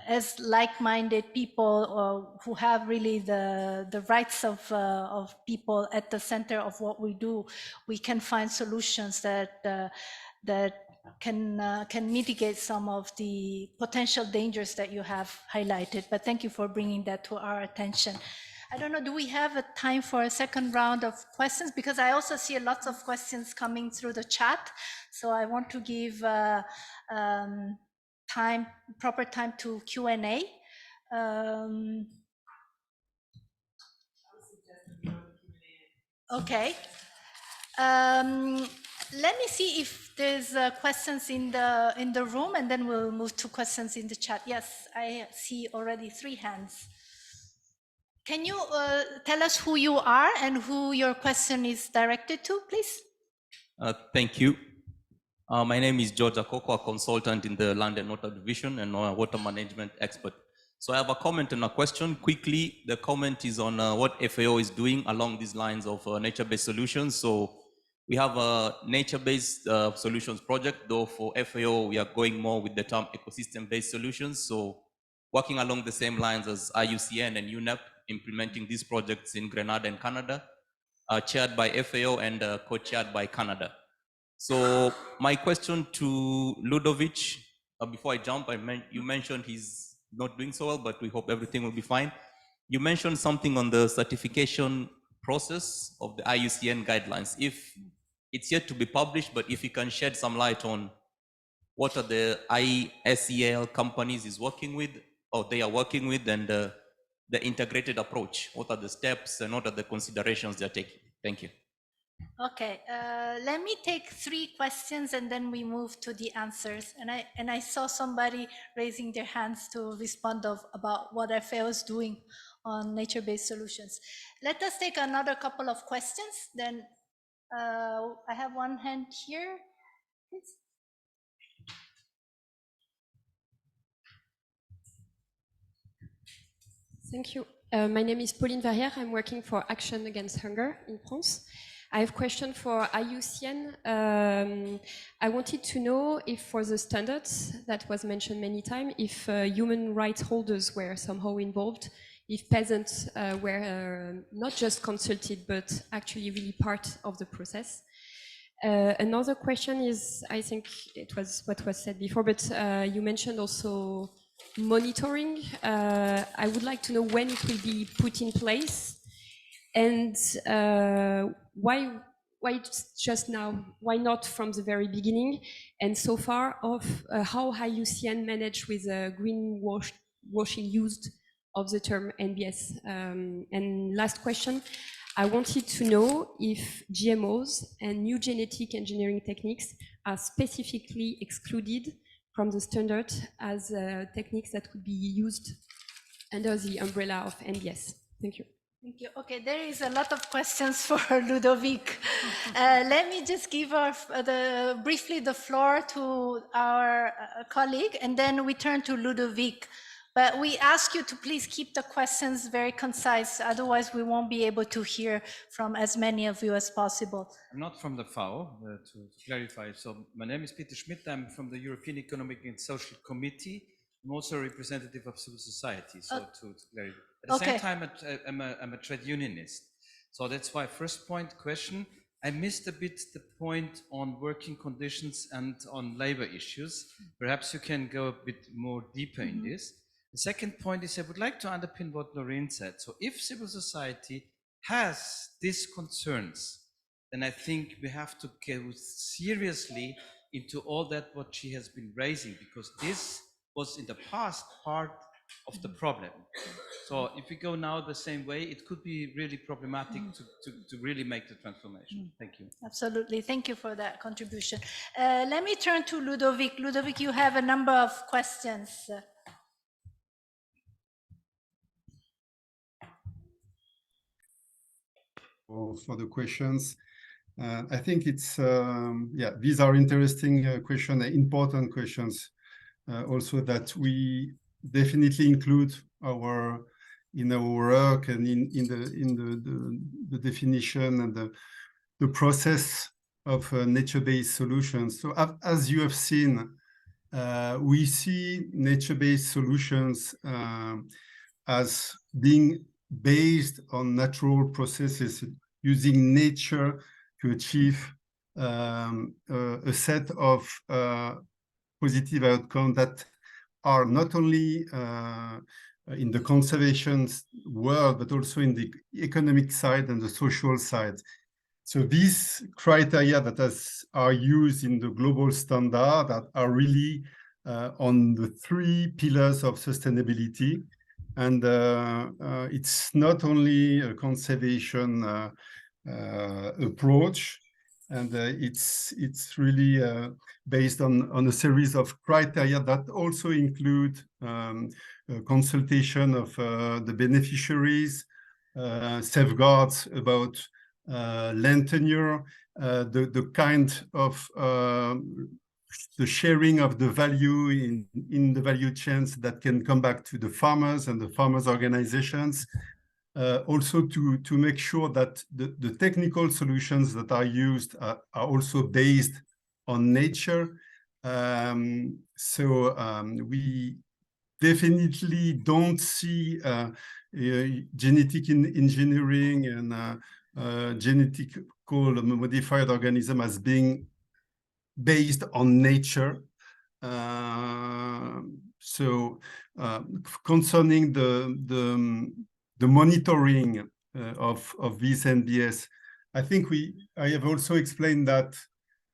as like-minded people who have really the rights of people at the center of what we do, we can find solutions that can mitigate some of the potential dangers that you have highlighted. But thank you for bringing that to our attention. I don't know, do we have a time for a second round of questions? Because I also see lots of questions coming through the chat. So I want to give proper time to Q&A. Okay. Let me see if there's questions in the room, and then we'll move to questions in the chat. Yes, I see already 3 hands. Can you tell us who you are and who your question is directed to, please? Thank you. My name is George Akoko, a consultant in the Land and Water Division and a water management expert. So I have a comment and a question. Quickly, the comment is on what FAO is doing along these lines of nature-based solutions. So we have a nature-based solutions project, though for FAO, we are going more with the term ecosystem-based solutions. So working along the same lines as IUCN and UNEP, implementing these projects in Grenada and Canada, chaired by FAO and co-chaired by Canada. So my question to Ludovic, before I jump, you mentioned he's not doing so well, but we hope everything will be fine. You mentioned something on the certification process of the IUCN guidelines. If it's yet to be published, but if you can shed some light on what are the ISEL companies is working with, or they are working with, and the integrated approach. What are the steps and what are the considerations they're taking? Thank you. Okay, let me take 3 questions and then we move to the answers. And I saw somebody raising their hands to respond about what FAO is doing on nature-based solutions. Let us take another couple of questions. Then I have one hand here, please. Thank you. My name is Pauline Verrière. I'm working for Action Against Hunger in France. I have a question for IUCN. I wanted to know if for the standards that was mentioned many times, if human rights holders were somehow involved, if peasants were not just consulted, but actually really part of the process. Another question is, I think it was what was said before, but you mentioned also monitoring. I would like to know when it will be put in place, and why just now? Why not from the very beginning? And so far of how IUCN managed with greenwashing used of the term NBS. And last question, I wanted to know if GMOs and new genetic engineering techniques are specifically excluded from the standard as techniques that would be used under the umbrella of NBS. Thank you. Thank you. Okay, there is a lot of questions for Ludovic. Let me just give briefly the floor to our colleague, and then we turn to Ludovic. But we ask you to please keep the questions very concise, otherwise we won't be able to hear from as many of you as possible. I'm not from the FAO, to clarify. So my name is Peter Schmidt. I'm from the European Economic and Social Committee. I'm also a representative of civil society, so to clarify. At the same time, I'm a trade unionist. So that's why first point question, I missed a bit the point on working conditions and on labor issues. Perhaps you can go a bit more deeper in this. The second point is I would like to underpin what Lorraine said. So if civil society has these concerns, then I think we have to go seriously into all that what she has been raising, because this was in the past part of the problem. So if we go now the same way, it could be really problematic to really make the transformation. Thank you. Absolutely. Thank you for that contribution. Let me turn to Ludovic. Ludovic, you have a number of questions. For the questions. I think it's, these are interesting questions, important questions, also that we definitely include in our work and in the definition and the process of nature-based solutions. So as you have seen, we see nature-based solutions as being based on natural processes, using nature to achieve a set of positive outcomes that are not only in the conservation world, but also in the economic side and the social side. So these criteria that are used in the global standard that are really on the 3 pillars of sustainability. And it's not only a conservation approach, and it's really based on a series of criteria that also include consultation of the beneficiaries, safeguards about land tenure, the kind of the sharing of the value in the value chains that can come back to the farmers and the farmers' organizations. Also to make sure that the technical solutions that are used are also based on nature. We definitely don't see genetic engineering and genetical modified organism as being based on nature. Concerning the monitoring of these NBS, I think I have also explained that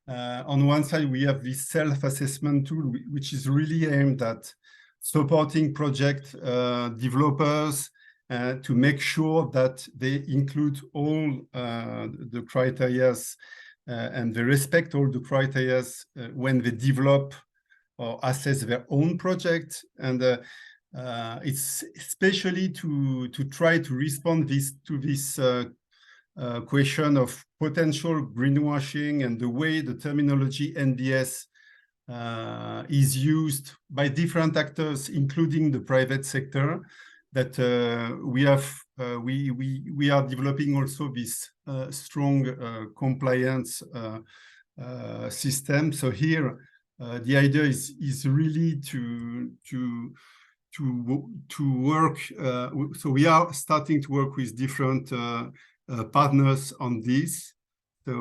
on one side we have this self-assessment tool, which is really aimed at supporting project developers to make sure that they include all the criteria and they respect all the criteria when they develop or assess their own project. And it's especially to try to respond to this question of potential greenwashing and the way the terminology NBS is used by different actors, including the private sector, that we are developing also this strong compliance system. So here, the idea is really to work. So we are starting to work with different partners on this. So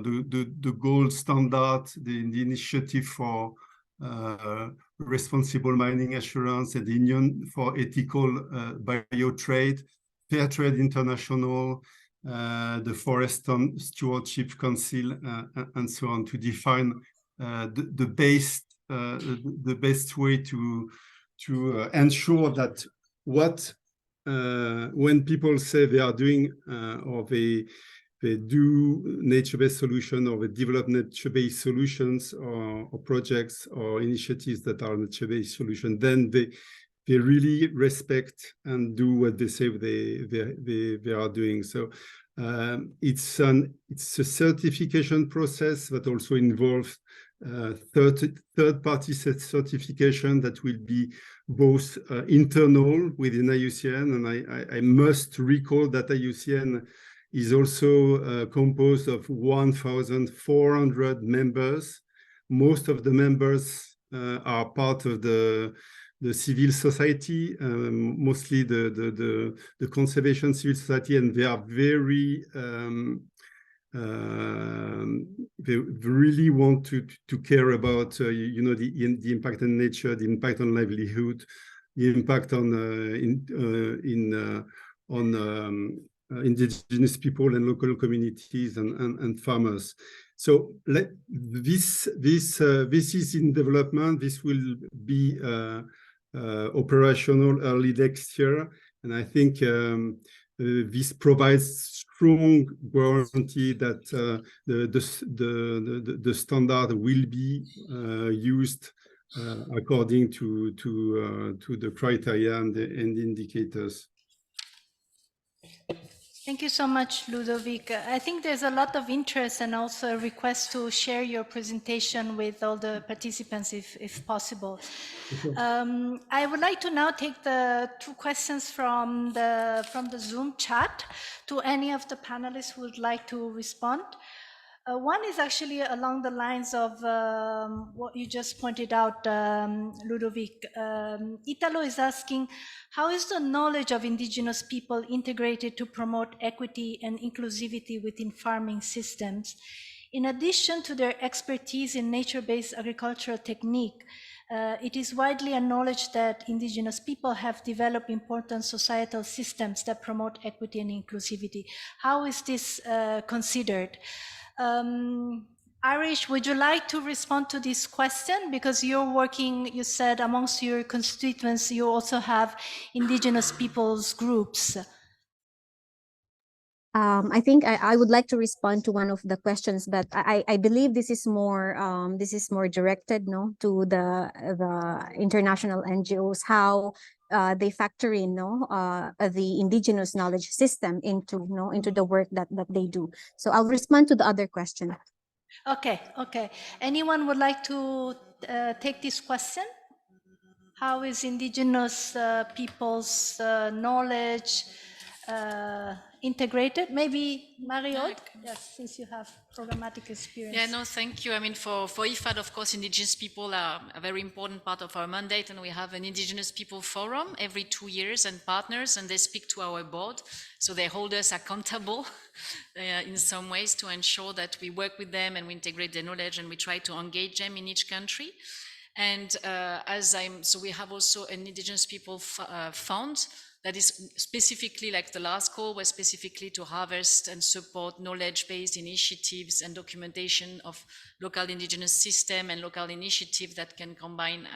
the gold standard, the initiative for responsible mining assurance, and the Union for Ethical Biotrade, Fair Trade International, the Forest Stewardship Council, and so on, to define the best way to ensure that when people say they are doing or they do nature-based solution, or they develop nature-based solutions or projects or initiatives that are nature-based solution, then they really respect and do what they say they are doing. So it's a certification process that also involves third-party certification that will be both internal within IUCN, and I must recall that IUCN is also composed of 1,400 members. Most of the members are part of the civil society, mostly the conservation civil society, and they are very they really want to care about the impact on nature, the impact on livelihood, the impact on indigenous people and local communities and farmers. So this is in development. This will be operational early next year, and I think this provides strong guarantee that the standard will be used according to the criteria and the indicators. Thank you so much, Ludovic. I think there's a lot of interest and also a request to share your presentation with all the participants if possible. I would like to now take the 2 questions from the Zoom chat to any of the panelists who would like to respond. One is actually along the lines of what you just pointed out, Ludovic. Italo is asking, how is the knowledge of indigenous people integrated to promote equity and inclusivity within farming systems? In addition to their expertise in nature-based agricultural technique, it is widely acknowledged that indigenous people have developed important societal systems that promote equity and inclusivity. How is this considered? Arish, would you like to respond to this question? Because you're working, you said, amongst your constituents, you also have indigenous peoples groups. I think I would like to respond to one of the questions, but I believe this is more directed to the international NGOs, how they factor in the indigenous knowledge system into the work that they do. So I'll respond to the other question. Okay. Anyone would like to take this question? How is indigenous people's knowledge integrated? Maybe Mariot, yes, since you have programmatic experience. Yeah, no, thank you. I mean, for IFAD, of course, indigenous people are a very important part of our mandate, and we have an indigenous people forum every 2 years and partners, and they speak to our board. So they hold us accountable in some ways to ensure that we work with them and we integrate their knowledge and we try to engage them in each country. And so we have also an indigenous people fund that is specifically, like the last call was specifically to harvest and support knowledge-based initiatives and documentation of local indigenous system and local initiatives that can combine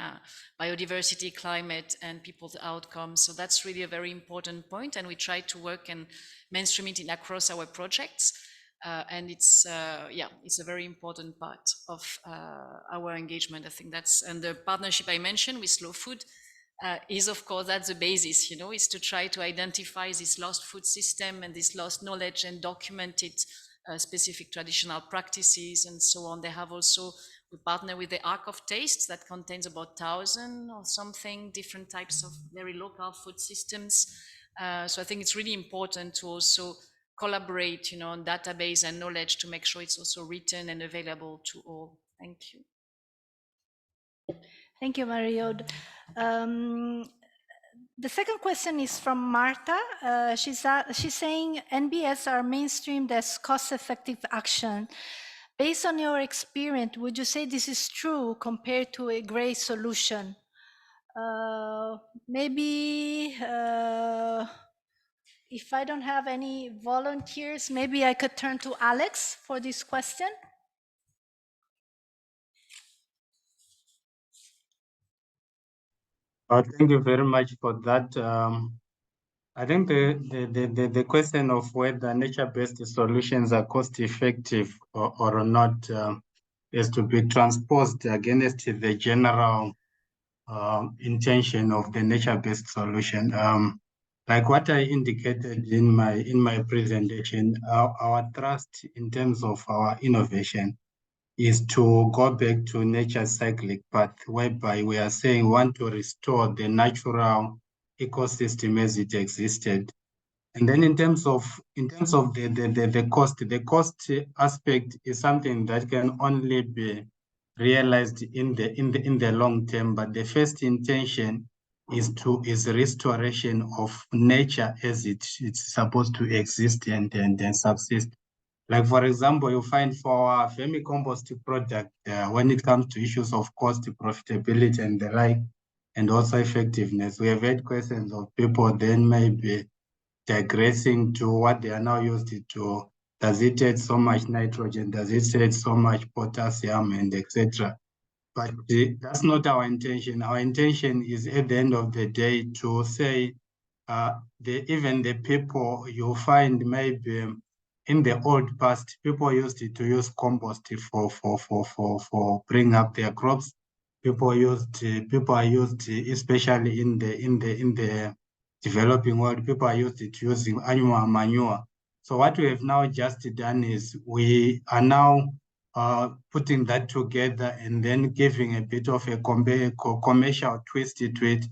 biodiversity, climate, and people's outcomes. So that's really a very important point, and we try to work and mainstream it across our projects. And it's a very important part of our engagement. I think that's, and the partnership I mentioned with Slow Food is, of course, that's the basis, is to try to identify this lost food system and this lost knowledge and document it, specific traditional practices and so on. They have also, we partner with the Arc of Taste that contains about 1,000 or something different types of very local food systems. So I think it's really important to also collaborate, on database and knowledge to make sure it's also written and available to all. Thank you. Thank you, Mariod. The second question is from Marta. She's saying NBS are mainstreamed as cost-effective action. Based on your experience, would you say this is true compared to a gray solution? Maybe if I don't have any volunteers, maybe I could turn to Alex for this question. Thank you very much for that. I think the question of whether nature-based solutions are cost-effective or not is to be transposed against the general intention of the nature-based solution. Like what I indicated in my presentation, our thrust in terms of our innovation is to go back to nature's cyclic path, whereby we are saying we want to restore the natural ecosystem as it existed. And then in terms of the cost aspect is something that can only be realized in the long term. But the first intention is restoration of nature as it's supposed to exist and subsist. Like, for example, you find for our vermicompost product, when it comes to issues of cost, profitability, and the like, and also effectiveness, we have had questions of people then maybe digressing to what they are now used to. Does it add so much nitrogen? Does it add so much potassium, and etc.? But that's not our intention. Our intention is at the end of the day to say, even the people you find maybe in the old past, people used to use compost for bring up their crops. People are used, especially in the developing world, people are used to using animal manure. So what we have now just done is we are now putting that together and then giving a bit of a commercial twist to it,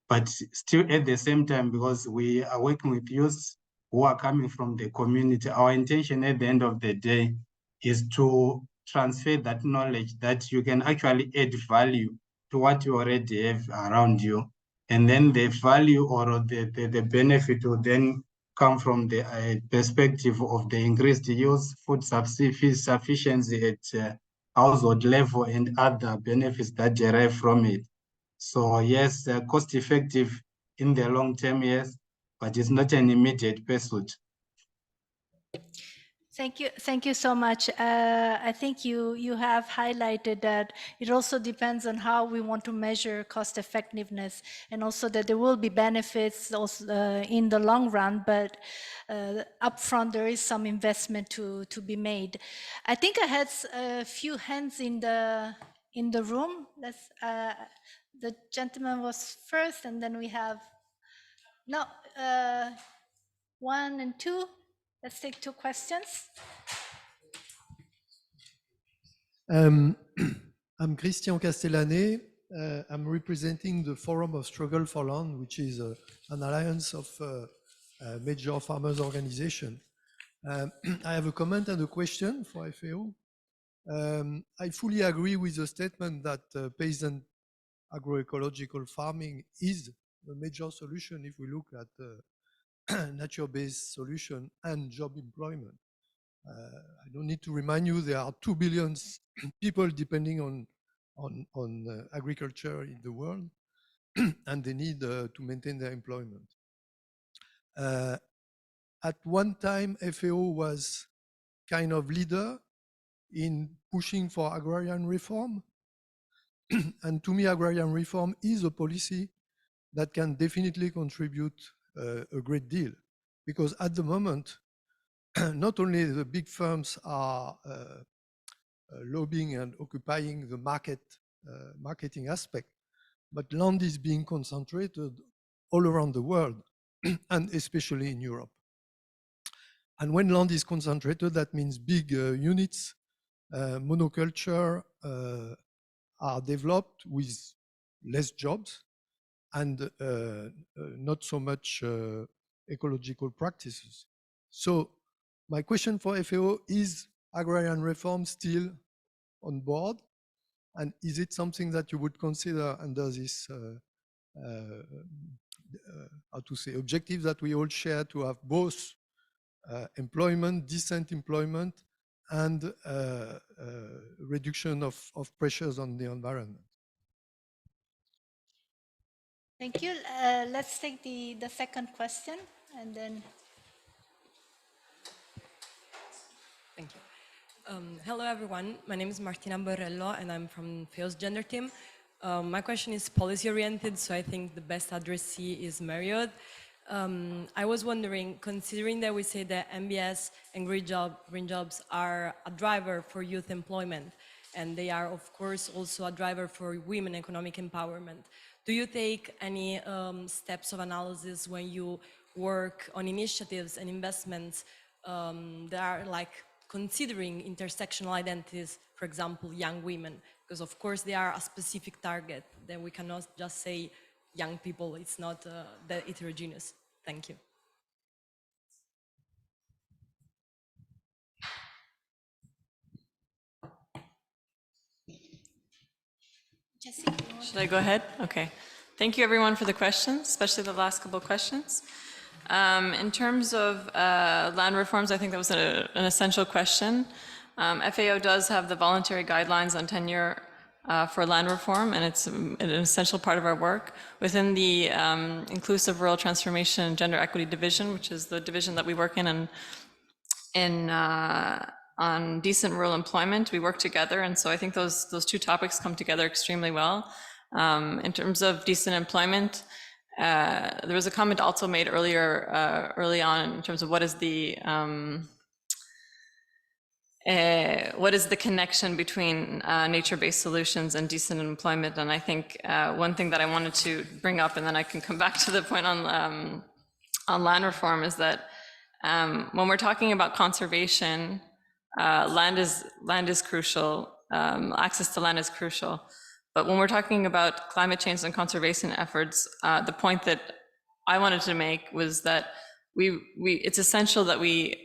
but still at the same time, because we are working with youths who are coming from the community, our intention at the end of the day is to transfer that knowledge that you can actually add value to what you already have around you. And then the value or the benefit will then come from the perspective of the increased use, food sufficiency at household level, and other benefits that derive from it. So yes, cost effective in the long term, yes, but it's not an immediate pursuit. Thank you so much. I think you have highlighted that it also depends on how we want to measure cost effectiveness, and also that there will be benefits also, in the long run, but upfront there is some investment to be made. I think I had a few hands in the room. The gentleman was first, and then we have one and two. Let's take two questions. I'm Christian Castellanet. I'm representing the Forum of Struggle for Land, which is an alliance of major farmers' organizations. I have a comment and a question for FAO. I fully agree with the statement that peasant agroecological farming is a major solution if we look at nature-based solution and job employment. I don't need to remind you there are 2 billion people depending on agriculture in the world, and they need to maintain their employment. At one time, FAO was kind of leader in pushing for agrarian reform. And to me, agrarian reform is a policy that can definitely contribute a great deal. Because at the moment, not only the big firms are lobbying and occupying the marketing aspect, but land is being concentrated all around the world, and especially in Europe. And when land is concentrated, that means big units, monoculture are developed with less jobs and not so much ecological practices. So my question for FAO is agrarian reform still on board? And is it something that you would consider under this, how to say, objective that we all share to have both employment, decent employment, and reduction of pressures on the environment? Thank you. Let's take the second question, and then. Thank you. Hello, everyone. My name is Martina Borrello, and I'm from FAO's gender team. My question is policy-oriented, so I think the best addressee is Marriott. I was wondering, considering that we say that MBS and green jobs are a driver for youth employment, and they are, of course, also a driver for women economic empowerment, do you take any steps of analysis when you work on initiatives and investments that are like considering intersectional identities, for example, young women? Because of course they are a specific target, then we cannot just say young people, it's not that heterogeneous. Thank you. Should I go ahead? Okay. Thank you everyone for the questions, especially the last couple of questions. In terms of land reforms, I think that was an essential question. FAO does have the voluntary guidelines on tenure for land reform, and it's an essential part of our work. Within the Inclusive Rural Transformation and Gender Equity Division, which is the division that we work in on decent rural employment, we work together, and so I think those two topics come together extremely well. In terms of decent employment, there was a comment also made early on in terms of what is the connection between nature-based solutions and decent employment. And I think one thing that I wanted to bring up, and then I can come back to the point on land reform, is that when we're talking about conservation, land is crucial. Access to land is crucial. But when we're talking about climate change and conservation efforts, the point that I wanted to make was that it's essential that we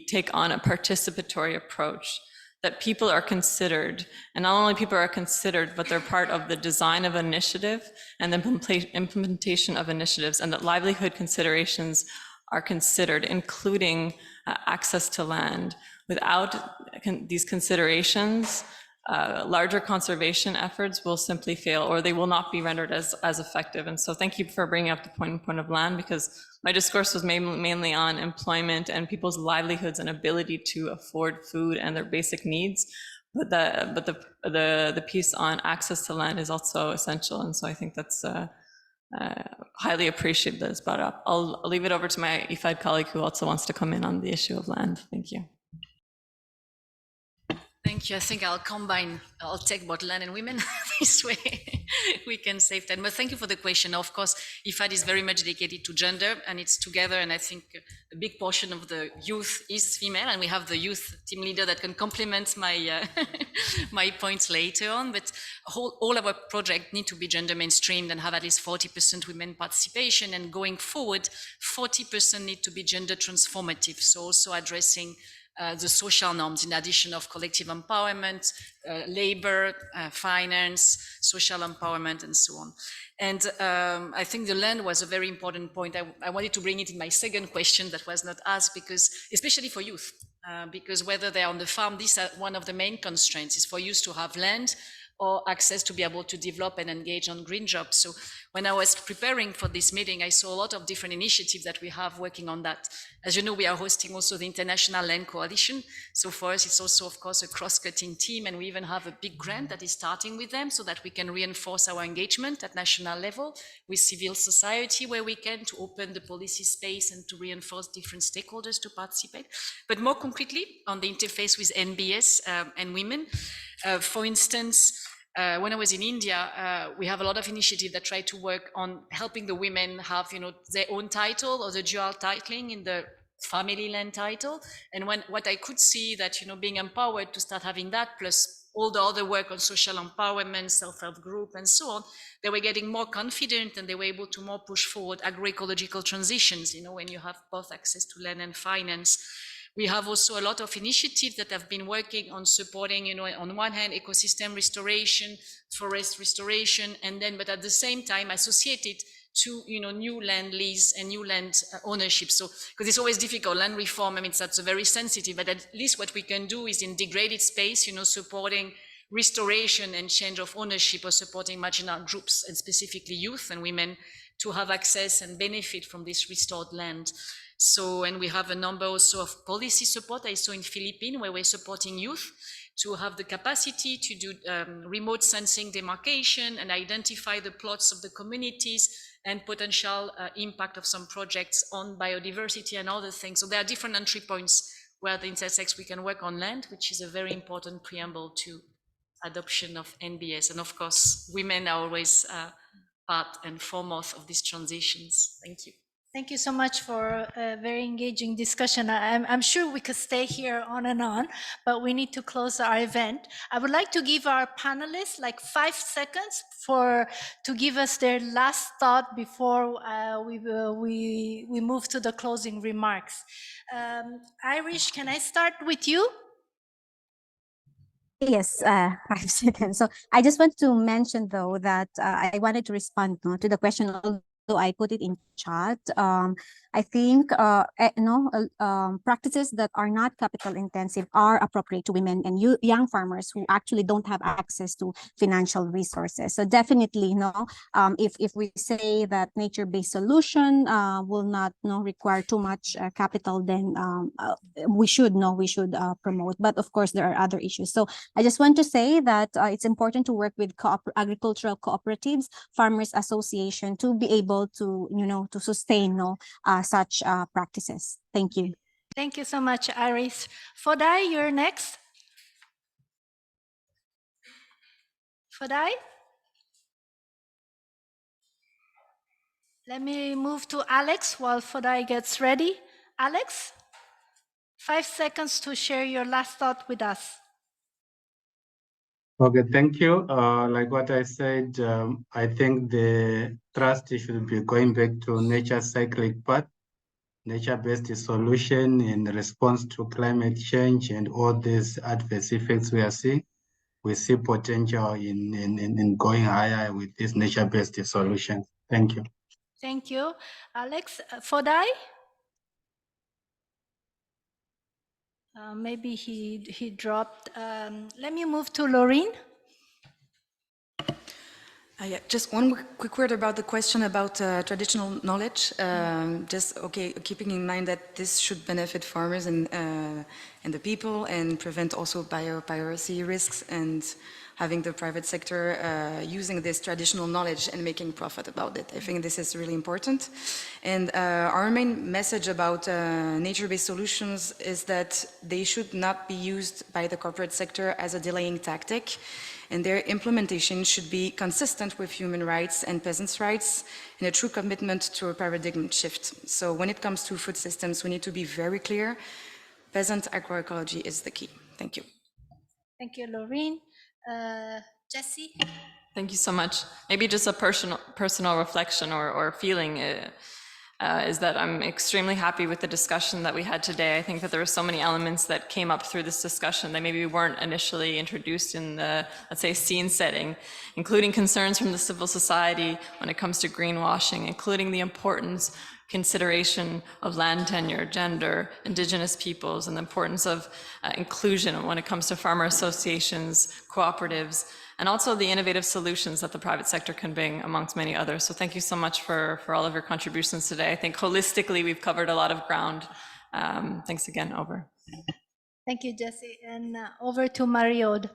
take on a participatory approach, that people are considered, and not only people are considered, but they're part of the design of initiative and the implementation of initiatives, and that livelihood considerations are considered, including access to land. Without these considerations, larger conservation efforts will simply fail, or they will not be rendered as effective. And so thank you for bringing up the point of land, because my discourse was mainly on employment and people's livelihoods and ability to afford food and their basic needs. But the piece on access to land is also essential. And so I think that's highly appreciated that it's brought up. I'll leave it over to my IFAD colleague who also wants to come in on the issue of land. Thank you. Thank you. I think I'll take both land and women this way. We can save time. But thank you for the question. Of course, IFAD is very much dedicated to gender, and it's together. And I think a big portion of the youth is female, and we have the youth team leader that can complement my my points later on. But all our projects need to be gender mainstreamed and have at least 40% women participation. And going forward, 40% need to be gender transformative. So also addressing the social norms in addition of collective empowerment, labor, finance, social empowerment, and so on. And I think the land was a very important point. I wanted to bring it in my second question that was not asked, because especially for youth, because whether they're on the farm, this is one of the main constraints, is for youth to have land or access to be able to develop and engage on green jobs. So when I was preparing for this meeting, I saw a lot of different initiatives that we have working on that. As you know, we are hosting also the International Land Coalition. So for us, it's also, of course, a cross-cutting team, and we even have a big grant that is starting with them so that we can reinforce our engagement at national level with civil society where we can, to open the policy space and to reinforce different stakeholders to participate. But more concretely, on the interface with NBS and women, for instance, when I was in India, we have a lot of initiatives that try to work on helping the women have, their own title or the dual titling in the family land title. And what I could see that, being empowered to start having that, plus all the other work on social empowerment, self-help group, and so on, they were getting more confident and they were able to more push forward agroecological transitions, when you have both access to land and finance. We have also a lot of initiatives that have been working on supporting, on one hand, ecosystem restoration, forest restoration, but at the same time associated to, new land lease and new land ownership. So, because it's always difficult, land reform, that's very sensitive, but at least what we can do is in degraded space, supporting restoration and change of ownership, or supporting marginal groups, and specifically youth and women, to have access and benefit from this restored land. So, and we have a number also of policy support. I saw in Philippines where we're supporting youth to have the capacity to do remote sensing demarcation and identify the plots of the communities and potential impact of some projects on biodiversity and other things. So there are different entry points where the intersex we can work on land, which is a very important preamble to adoption of NBS. And of course, women are always part and foremost of these transitions. Thank you. Thank you so much for a very engaging discussion. I'm sure we could stay here on and on, but we need to close our event. I would like to give our panelists like 5 seconds to give us their last thought before we move to the closing remarks. Irish, can I start with you? Yes, 5 seconds. So I just want to mention though that I wanted to respond to the question, although I put it in chat. I think practices that are not capital intensive are appropriate to women and young farmers who actually don't have access to financial resources. So definitely, if we say that nature-based solution will not require too much capital, then we should promote. But of course, there are other issues. So I just want to say that it's important to work with agricultural cooperatives, farmers association, to be able to to sustain such practices. Thank you. Thank you so much, Iris. Fodai, you're next. Fodai? Let me move to Alex while Fodai gets ready. Alex, 5 seconds to share your last thought with us. Okay, thank you. Like what I said, I think the trust should be going back to nature cyclic path, nature-based solution in response to climate change and all these adverse effects we are seeing. We see potential in going higher with this nature-based solution. Thank you. Thank you. Alex, Fodai? Maybe he dropped. Let me move to Laureen. Yeah, just one quick word about the question about traditional knowledge. Keeping in mind that this should benefit farmers and the people and prevent also biopiracy risks, and having the private sector using this traditional knowledge and making profit about it. I think this is really important. And our main message about nature-based solutions is that they should not be used by the corporate sector as a delaying tactic, and their implementation should be consistent with human rights and peasants' rights and a true commitment to a paradigm shift. So when it comes to food systems, we need to be very clear. Peasant agroecology is the key. Thank you. Thank you, Laureen. Jessie? Thank you so much. Maybe just a personal reflection or feeling is that I'm extremely happy with the discussion that we had today. I think that there were so many elements that came up through this discussion that maybe weren't initially introduced in the, let's say, scene setting, including concerns from the civil society when it comes to greenwashing, including the importance, consideration of land tenure, gender, indigenous peoples, and the importance of inclusion when it comes to farmer associations, cooperatives, and also the innovative solutions that the private sector can bring, amongst many others. So thank you so much for all of your contributions today. I think holistically, we've covered a lot of ground. Thanks again, over. Thank you, Jessie. And over to Mariod.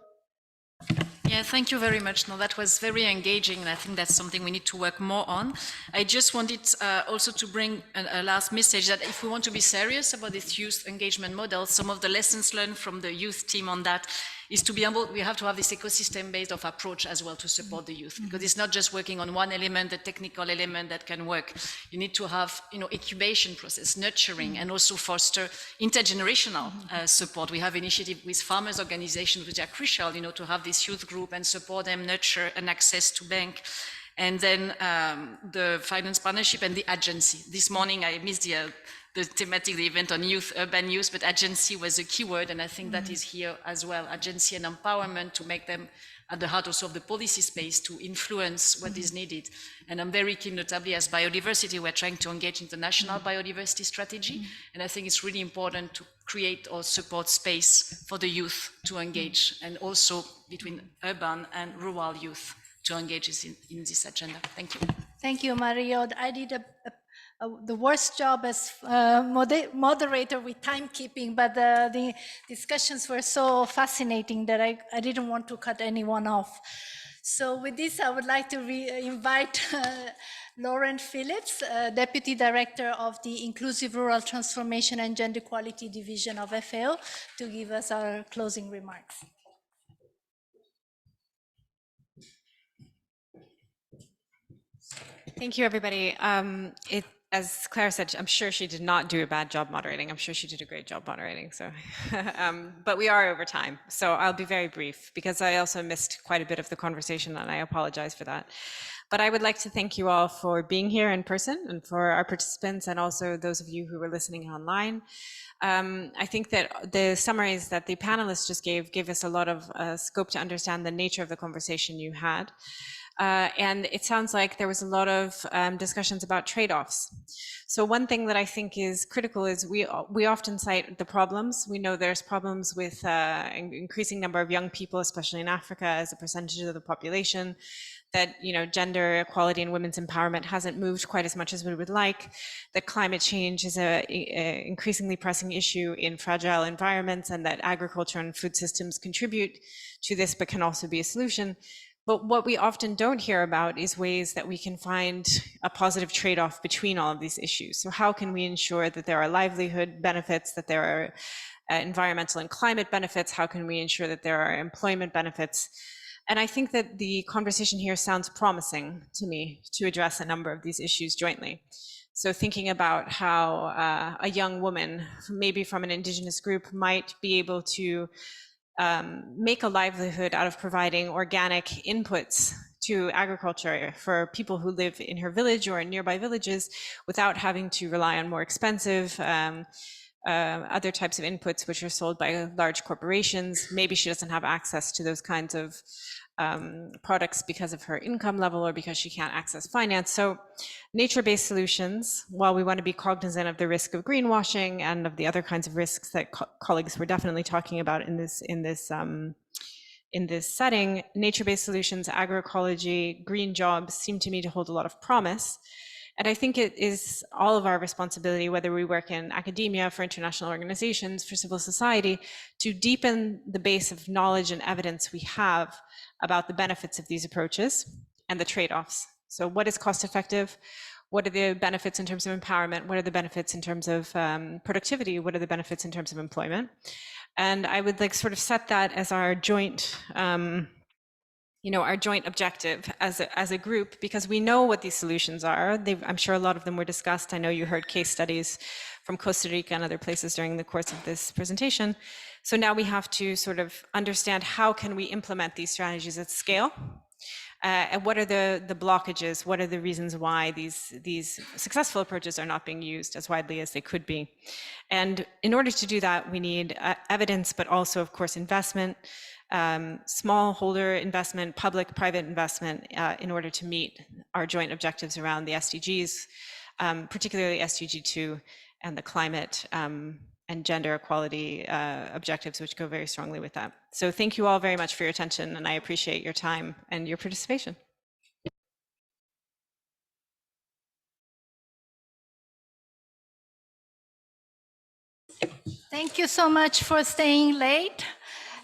Yeah, thank you very much. No, that was very engaging, and I think that's something we need to work more on. I just wanted also to bring a last message that if we want to be serious about this youth engagement model, some of the lessons learned from the youth team on that is to be able, we have to have this ecosystem-based of approach as well to support the youth, because it's not just working on one element, the technical element that can work. You need to have, incubation process, nurturing, and also foster intergenerational support. We have initiative with farmers' organizations, which are crucial, to have this youth group and support them, nurture and access to bank. And then the finance partnership and the agency. This morning I missed the thematic, the event on youth, urban youth, but agency was a key word, and I think that is here as well. Agency and empowerment to make them at the heart also of the policy space to influence what is needed. And I'm very keen, notably as biodiversity, we're trying to engage in the national biodiversity strategy, and I think it's really important to create or support space for the youth to engage, and also between urban and rural youth to engage in this agenda. Thank you. Thank you, Mariod. I did the worst job as moderator with timekeeping, but the discussions were so fascinating that I didn't want to cut anyone off. So with this, I would like to invite Lauren Phillips, Deputy Director of the Inclusive Rural Transformation and Gender Equality Division of FAO, to give us our closing remarks. Thank you, everybody. As Clara said, I'm sure she did not do a bad job moderating. I'm sure she did a great job moderating. So, but we are over time, so I'll be very brief because I also missed quite a bit of the conversation, and I apologize for that. But I would like to thank you all for being here in person and for our participants and also those of you who were listening online. I think that the summaries that the panelists just gave us a lot of scope to understand the nature of the conversation you had. And it sounds like there was a lot of discussions about trade-offs. So one thing that I think is critical is we often cite the problems. We know there's problems with increasing number of young people, especially in Africa, as a percentage of the population, that gender equality and women's empowerment hasn't moved quite as much as we would like, that climate change is a increasingly pressing issue in fragile environments, and that agriculture and food systems contribute to this but can also be a solution. But what we often don't hear about is ways that we can find a positive trade-off between all of these issues. So how can we ensure that there are livelihood benefits, that there are environmental and climate benefits? How can we ensure that there are employment benefits? And I think that the conversation here sounds promising to me to address a number of these issues jointly. So thinking about how a young woman, maybe from an indigenous group, might be able to make a livelihood out of providing organic inputs to agriculture for people who live in her village or in nearby villages without having to rely on more expensive other types of inputs which are sold by large corporations. Maybe she doesn't have access to those kinds of products because of her income level or because she can't access finance. So nature-based solutions, while we want to be cognizant of the risk of greenwashing and of the other kinds of risks that colleagues were definitely talking about in this setting, nature-based solutions, agroecology, green jobs seem to me to hold a lot of promise. And I think it is all of our responsibility, whether we work in academia, for international organizations, for civil society, to deepen the base of knowledge and evidence we have about the benefits of these approaches and the trade-offs. So what is cost effective? What are the benefits in terms of empowerment? What are the benefits in terms of productivity? What are the benefits in terms of employment? And I would sort of set that as our joint our joint objective as a group, because we know what these solutions are. I'm sure a lot of them were discussed. I know you heard case studies from Costa Rica and other places during the course of this presentation. So now we have to sort of understand how can we implement these strategies at scale, and what are the blockages, what are the reasons why these successful approaches are not being used as widely as they could be. And in order to do that, we need evidence, but also, of course, investment, smallholder investment, public-private investment in order to meet our joint objectives around the SDGs, particularly SDG 2 and the climate and gender equality objectives, which go very strongly with that. So thank you all very much for your attention, and I appreciate your time and your participation. Thank you so much for staying late.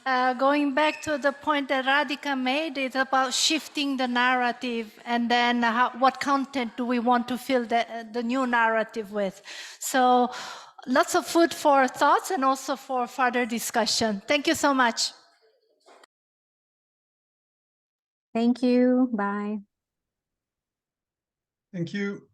Going back to the point that Radhika made, it's about shifting the narrative, and then what content do we want to fill the new narrative with. So lots of food for thoughts and also for further discussion. Thank you so much. Thank you. Bye. Thank you.